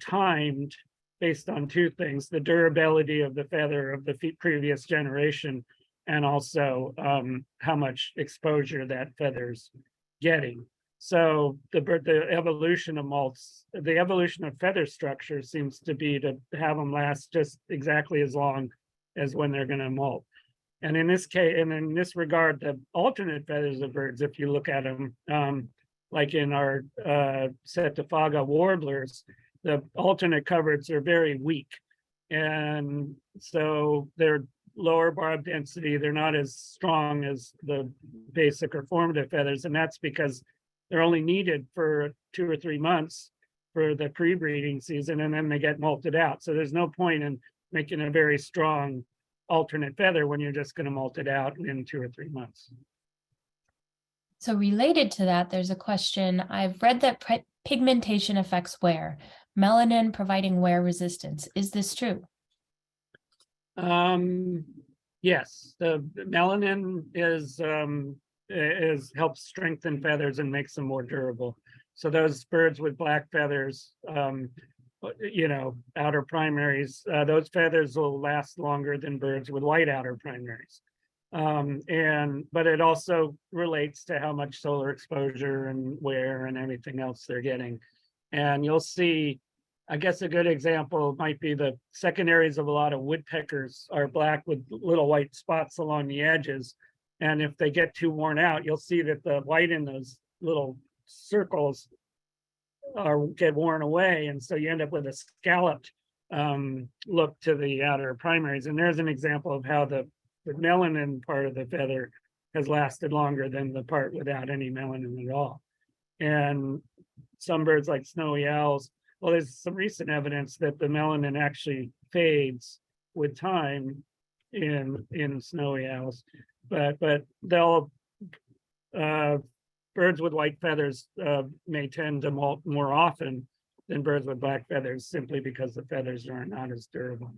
timed based on two things: the durability of the feather of the previous generation, and also how much exposure that feather's getting. So the evolution of molts, the evolution of feather structure seems to be to have them last just exactly as long as when they're going to molt. And in this case, and in this regard, the alternate feathers of birds, if you look at them, like in our Setophaga warblers, the alternate coverts are very weak. And so they're lower barb density. They're not as strong as the basic or formative feathers, and that's because they're only needed for 2 or 3 months for the pre-breeding season, and then they get molted out. So there's no point in making a very strong alternate feather when you're just going to molt it out in 2 or 3 months. So related to that, there's a question. I've read that pigmentation affects wear, melanin providing wear resistance. Is this true? Yes, the melanin helps strengthen feathers and makes them more durable. So those birds with black feathers, outer primaries, those feathers will last longer than birds with white outer primaries. But it also relates to how much solar exposure and wear and everything else they're getting. And you'll see, I guess a good example might be the secondaries of a lot of woodpeckers are black with little white spots along the edges. And if they get too worn out, you'll see that the white in those little circles get worn away. And so you end up with a scalloped look to the outer primaries. And there's an example of how the melanin part of the feather has lasted longer than the part without any melanin at all. And some birds like snowy owls, well, there's some recent evidence that the melanin actually fades with time in snowy owls, but they'll birds with white feathers may tend to molt more often than birds with black feathers, simply because the feathers are not as durable.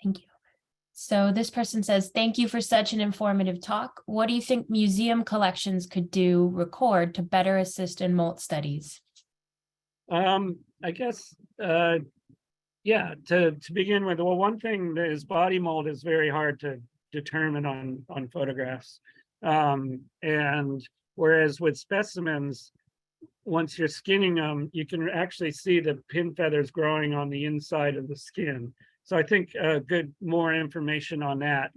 Thank you. So this person says, thank you for such an informative talk. What do you think museum collections could record to better assist in molt studies? I guess, yeah, to begin with, well, one thing that is body mold is very hard to determine on photographs. And whereas with specimens, once you're skinning them, you can actually see the pin feathers growing on the inside of the skin. So I think more information on that,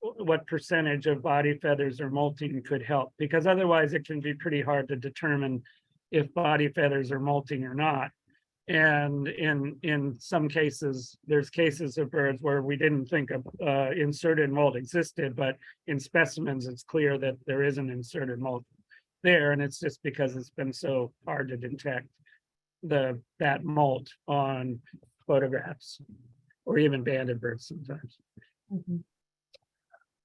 what percentage of body feathers are molting could help, because otherwise it can be pretty hard to determine if body feathers are molting or not. And in some cases, there's cases of birds where we didn't think of inserted molt existed, but in specimens, it's clear that there is an inserted molt there. And it's just because it's been so hard to detect that molt on photographs, or even banded birds sometimes. Mm-hmm.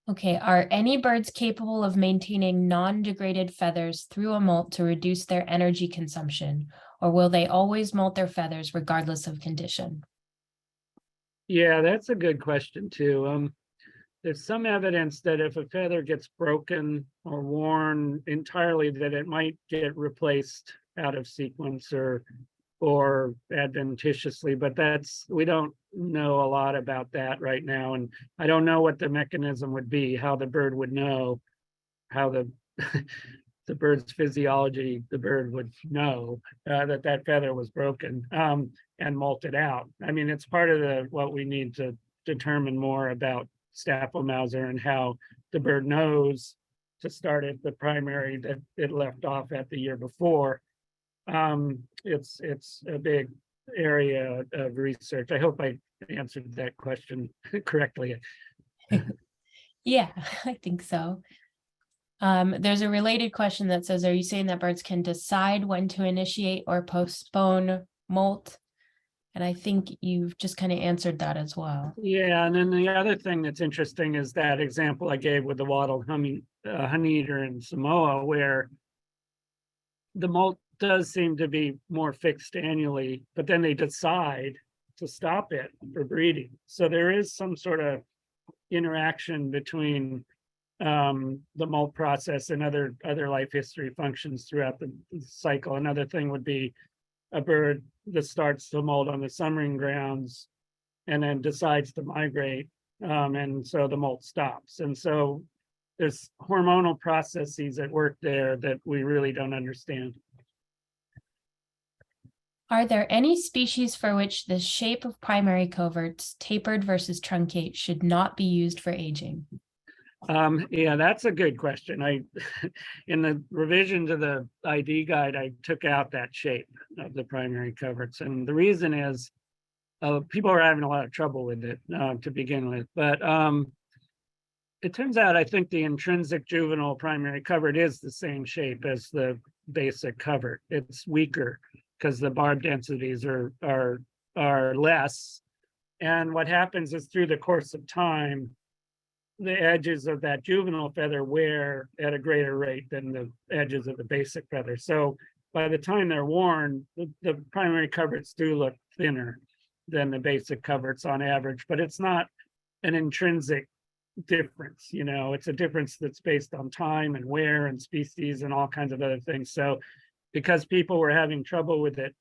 Okay, are any birds capable of maintaining non-degraded feathers through a molt to reduce their energy consumption, or will they always molt their feathers regardless of condition? Yeah, that's a good question too. There's some evidence that if a feather gets broken or worn entirely, that it might get replaced out of sequence or adventitiously, but we don't know a lot about that right now. And I don't know what the mechanism would be, how the bird would know, how the bird's physiology, the bird would know that feather was broken and molted out. I mean, it's part of what we need to determine more about Staphylmauser and how the bird knows to start at the primary that it left off at the year before. It's a big area of research. I hope I answered that question correctly. Yeah, I think so. There's a related question that says, are you saying that birds can decide when to initiate or postpone molt? And I think you've just kind of answered that as well. Yeah, and then the other thing that's interesting is that example I gave with the wattled honeyeater in Samoa, where the molt does seem to be more fixed annually, but then they decide to stop it for breeding. So there is some sort of interaction between the molt process and other life history functions throughout the cycle. Another thing would be a bird that starts to molt on the summering grounds and then decides to migrate, and so the molt stops. And so there's hormonal processes at work there that we really don't understand. Are there any species for which the shape of primary coverts, tapered versus truncate, should not be used for aging? Yeah, that's a good question. In the revision to the ID guide, I took out that shape of the primary coverts. And the reason is people are having a lot of trouble with it to begin with. But it turns out, I think the intrinsic juvenile primary covert is the same shape as the basic covert. It's weaker because the barb densities are less. And what happens is through the course of time, the edges of that juvenile feather wear at a greater rate than the edges of the basic feather. So by the time they're worn, the primary coverts do look thinner than the basic coverts on average, but it's not an intrinsic difference. It's a difference that's based on time and wear and species and all kinds of other things. So because people were having trouble with it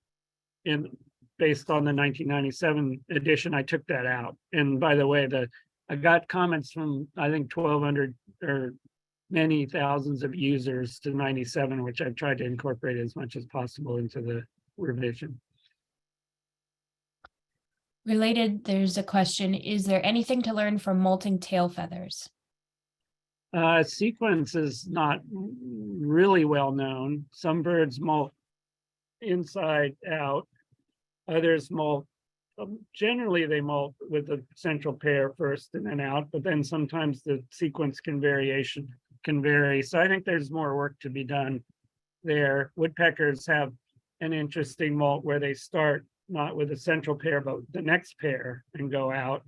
based on the 1997 edition, I took that out. And by the way, I got comments from, I think, 1,200 or many thousands of users to 97, which I've tried to incorporate as much as possible into the revision. Related, there's a question, is there anything to learn from molting tail feathers? Sequence is not really well known. Some birds molt inside out, others molt. Generally, they molt with the central pair first and then out, but then sometimes the sequence can vary. So I think there's more work to be done there. Woodpeckers have an interesting molt where they start not with the central pair, but the next pair and go out.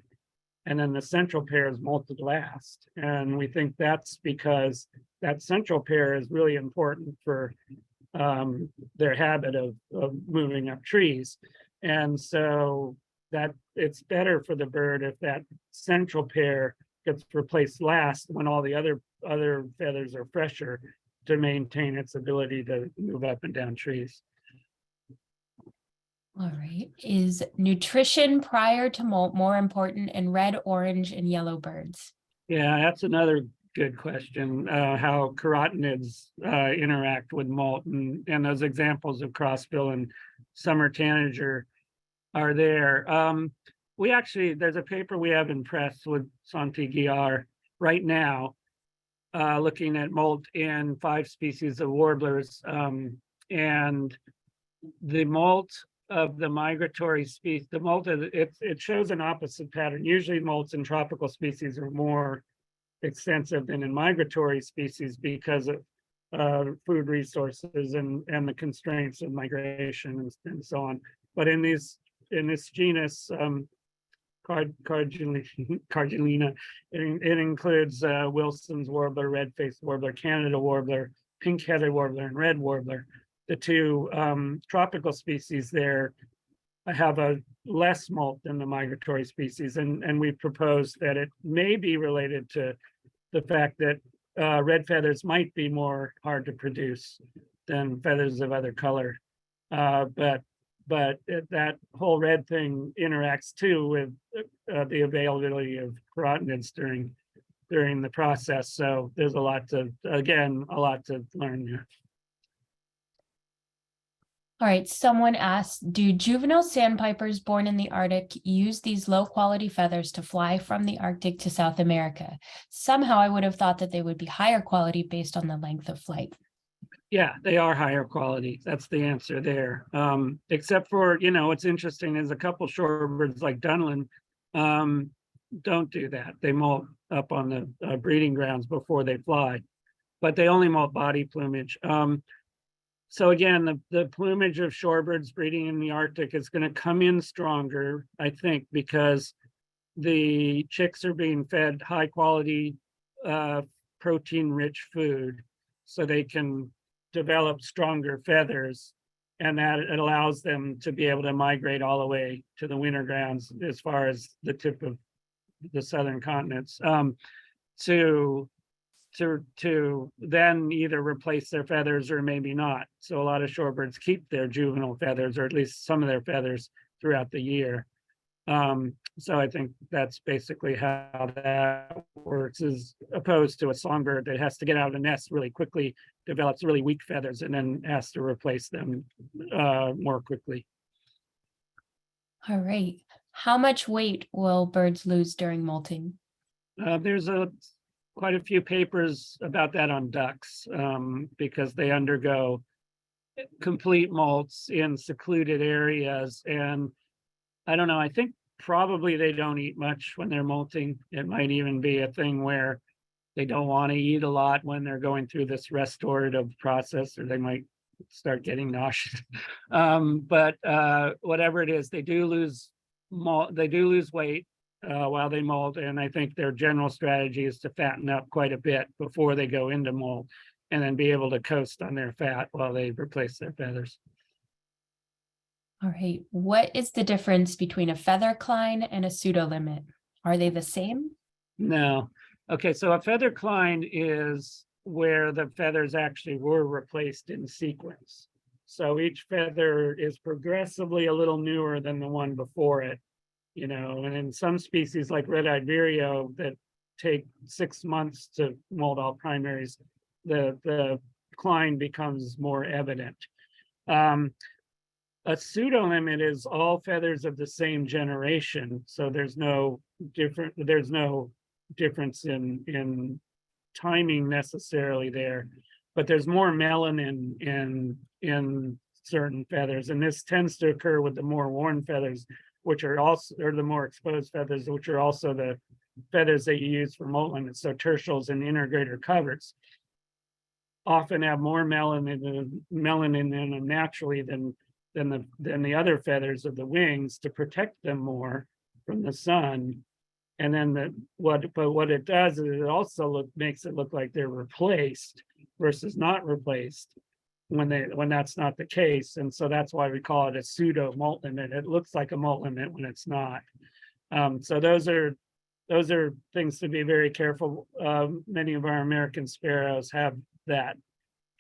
And then the central pair is molted last. And we think that's because that central pair is really important for their habit of moving up trees. And so that it's better for the bird if that central pair gets replaced last when all the other feathers are fresher to maintain its ability to move up and down trees. All right. Is nutrition prior to molt more important in red, orange, and yellow birds? Yeah, that's another good question. How carotenids interact with molt, and those examples of crossbill and summer tanager are there. There's a paper we have in press with Santi Guiar right now, looking at molt in 5 species of warblers, and the molt of the migratory species, the molt it shows an opposite pattern. Usually molts in tropical species are more extensive than in migratory species because of food resources and the constraints of migration and so on. But in this genus, Cargillina, it includes Wilson's warbler, red-faced warbler, Canada warbler, pink-headed warbler, and red warbler. The 2 tropical species there have a less molt than the migratory species, and we propose that it may be related to the fact that red feathers might be more hard to produce than feathers of other color. But that whole red thing interacts too with the availability of carotenids during the process. So there's a lot to learn there. All right, someone asked, do juvenile sandpipers born in the Arctic use these low-quality feathers to fly from the Arctic to South America? Somehow I would have thought that they would be higher quality based on the length of flight. Yeah, they are higher quality. That's the answer there. Except for, what's interesting is a couple shorebirds like Dunlin don't do that. They molt up on the breeding grounds before they fly, but they only molt body plumage. So again, the plumage of shorebirds breeding in the Arctic is going to come in stronger, I think, because the chicks are being fed high quality, protein-rich food, so they can develop stronger feathers, and that it allows them to be able to migrate all the way to the winter grounds as far as the tip of the southern continents, to then either replace their feathers or maybe not. So a lot of shorebirds keep their juvenile feathers, or at least some of their feathers, throughout the year. So I think that's basically how that works, as opposed to a songbird that has to get out of the nest really quickly, develops really weak feathers, and then has to replace them more quickly. All right. How much weight will birds lose during molting? There's quite a few papers about that on ducks, because they undergo complete molts in secluded areas, and I don't know. I think probably they don't eat much when they're molting. It might even be a thing where they don't want to eat a lot when they're going through this restorative process, or they might start getting nauseous. But whatever it is, they do lose weight while they molt, and I think their general strategy is to fatten up quite a bit before they go into molt, and then be able to coast on their fat while they replace their feathers. All right. What is the difference between a feather cline and a pseudo-limit? Are they the same? No. Okay, so a feather cline is where the feathers actually were replaced in sequence. So each feather is progressively a little newer than the one before it, you know, and in some species like red-eyed vireo that take 6 months to molt all primaries, the cline becomes more evident. A pseudo-limit is all feathers of the same generation, so there's no difference in timing necessarily there, but there's more melanin in certain feathers, and this tends to occur with the more worn feathers, which are also, or the more exposed feathers, which are also the feathers that you use for molt limits. So tertials and intergrader covers often have more melanin in them naturally than the other feathers of the wings, to protect them more from the sun. And then what it does is it also makes it look like they're replaced versus not replaced when that's not the case. And so that's why we call it a pseudo molt limit. It looks like a molt limit when it's not. So those are things to be very careful. Many of our American sparrows have that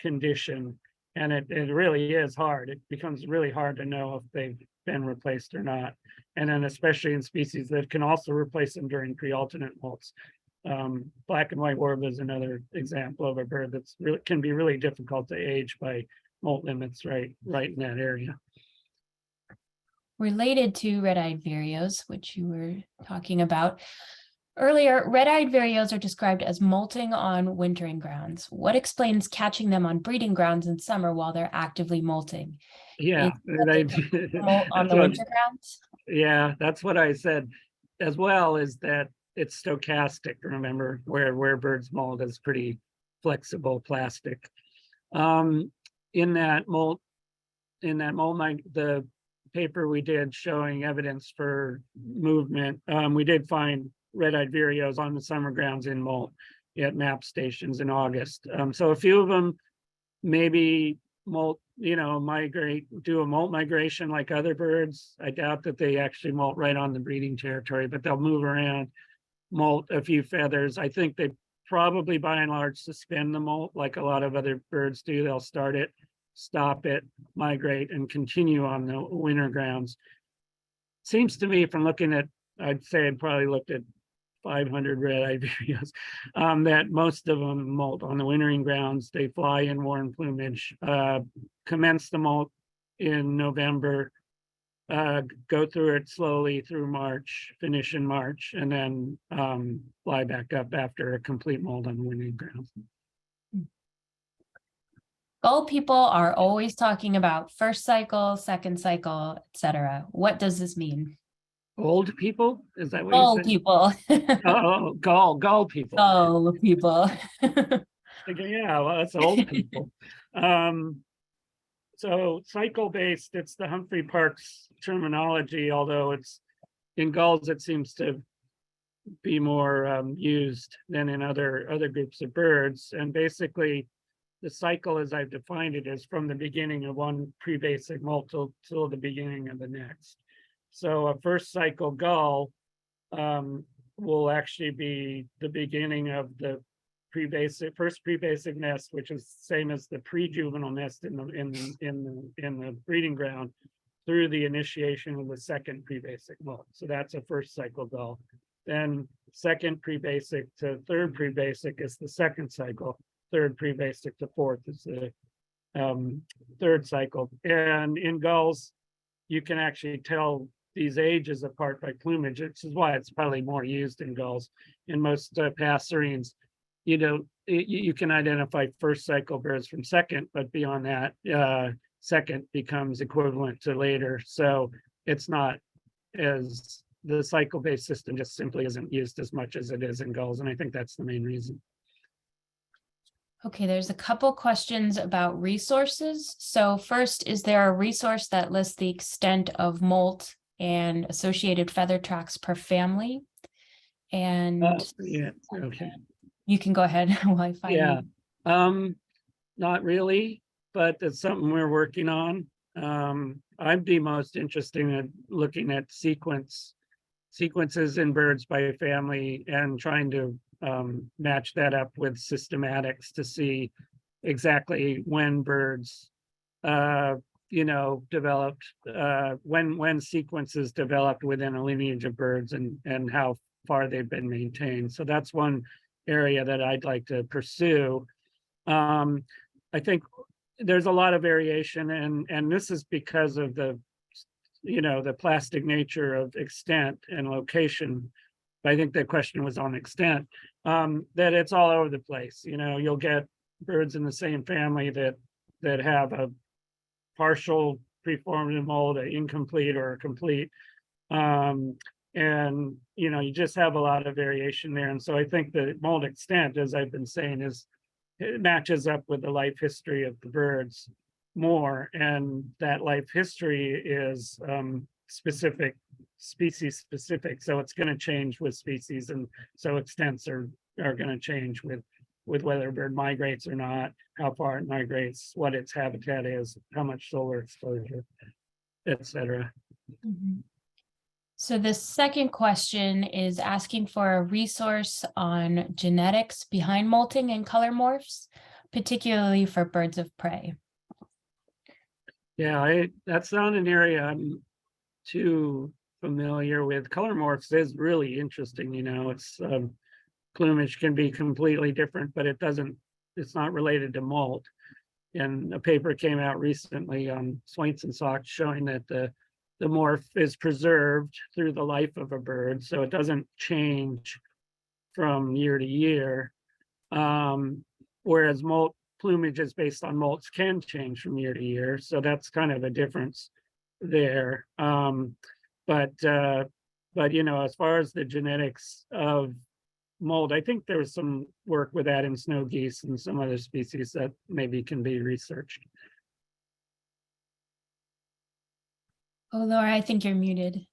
condition, and it really is hard. It becomes really hard to know if they've been replaced or not. And then especially in species that can also replace them during pre-alternate molts. Black and white warbler is another example of a bird that's really can be really difficult to age by molt limits right in that area. Related to red-eyed vireos, which you were talking about earlier, red-eyed vireos are described as molting on wintering grounds. What explains catching them on breeding grounds in summer while they're actively molting? Yeah, Molt on the winter grounds? Yeah, that's what I said as well, is that it's stochastic, remember, where birds molt is pretty flexible plastic. In that molt, the paper we did showing evidence for movement, we did find red-eyed vireos on the summer grounds in molt at map stations in August. So a few of them maybe molt, do a molt migration like other birds. I doubt that they actually molt right on the breeding territory, but they'll move around, molt a few feathers. I think they probably by and large suspend the molt like a lot of other birds do. They'll start it, stop it, migrate, and continue on the winter grounds. Seems to me from looking at, I'd say I'd probably looked at 500 red-eyed vireos, that most of them molt on the wintering grounds. They fly in worn plumage, commence the molt in November, go through it slowly through March, finish in March, and then fly back up after a complete molt on the wintering grounds. Gull people are always talking about first cycle, second cycle, etc. What does this mean? Old people? Is that what Gull you said? people. Oh, gull people. Gull people. Yeah, well, that's old people. So cycle-based, it's the Humphrey Parks terminology, although it's in gulls, it seems to be more used than in other groups of birds. And basically, the cycle, as I've defined it, is from the beginning of one pre-basic molt till the beginning of the next. So a first cycle gull will actually be the beginning of the first pre-basic nest, which is the same as the pre-juvenile nest in the breeding ground, through the initiation of the second pre-basic molt. So that's a first cycle gull. Then second pre-basic to third pre-basic is the second cycle. Third pre-basic to fourth is the third cycle. And in gulls, you can actually tell these ages apart by plumage, which is why it's probably more used in gulls. In most passerines, you can identify first cycle birds from second, but beyond that, second becomes equivalent to later. So it's not as the cycle-based system just simply isn't used as much as it is in gulls, and I think that's the main reason. Okay, there's a couple questions about resources. So first, is there a resource that lists the extent of molt and associated feather tracks per family? And Yeah, okay. you can go ahead while I find Yeah, you. not really, but it's something we're working on. I'd be most interested in looking at sequences in birds by family and trying to match that up with systematics to see exactly when birds developed, when sequences developed within a lineage of birds and how far they've been maintained. So that's one area that I'd like to pursue. I think there's a lot of variation, and this is because of the plastic nature of extent and location. But I think the question was on extent, that it's all over the place. You'll get birds in the same family that have a partial preformed mold, an incomplete or a complete. And you just have a lot of variation there. And so I think the mold extent, as I've been saying, it matches up with the life history of the birds more, and that life history is species specific, so it's going to change with species, and so extents are going to change with whether a bird migrates or not, how far it migrates, what its habitat is, how much solar exposure, etc. Mhm. So the second question is asking for a resource on genetics behind molting and color morphs, particularly for birds of prey. Yeah, that's not an area I'm too familiar with. Color morphs is really interesting. It's plumage can be completely different, but it's not related to molt. And a paper came out recently on Swainson socks showing that the morph is preserved through the life of a bird, so it doesn't change from year to year. Whereas plumage is based on molts can change from year to year, so that's kind of a difference there. But as far as the genetics of mold, I think there was some work with that in snow geese and some other species that maybe can be researched. Oh, Laura, I think you're muted.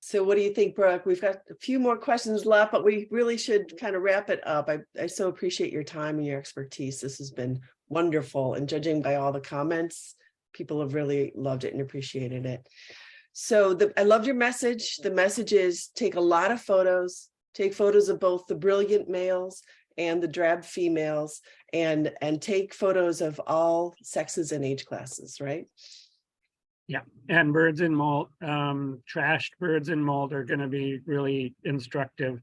So what do you think, Brooke? We've got a few more questions left, but we really should kind of wrap it up. I so appreciate your time and your expertise. This has been wonderful. And judging by all the comments, people have really loved it and appreciated it. So I loved your message. The message is take a lot of photos, take photos of both the brilliant males and the drab females, and take photos of all sexes and age classes, right? Yeah, and birds in molt, trashed birds in molt are going to be really instructive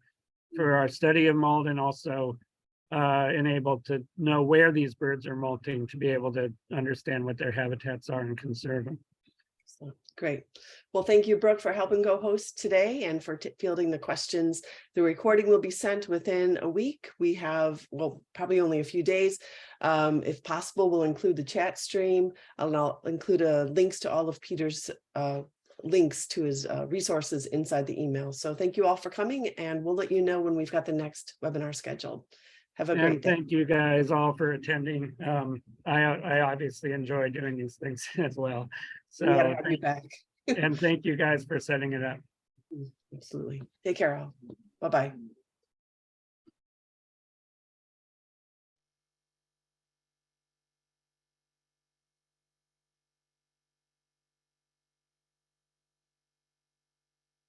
for our study of molt, and also enable to know where these birds are molting to be able to understand what their habitats are and conserve them. So, great. Well, thank you, Brooke, for helping co-host today and for fielding the questions. The recording will be sent within a week. We have, probably only a few days. If possible, we'll include the chat stream, and I'll include links to all of Peter's links to his resources inside the email. So thank you all for coming, and we'll let you know when we've got the next webinar scheduled. Have a great day. Thank you guys all for attending. I obviously enjoy doing these things as well. So Have you back. And thank you guys for setting it up. Absolutely. Take care all. Bye-bye.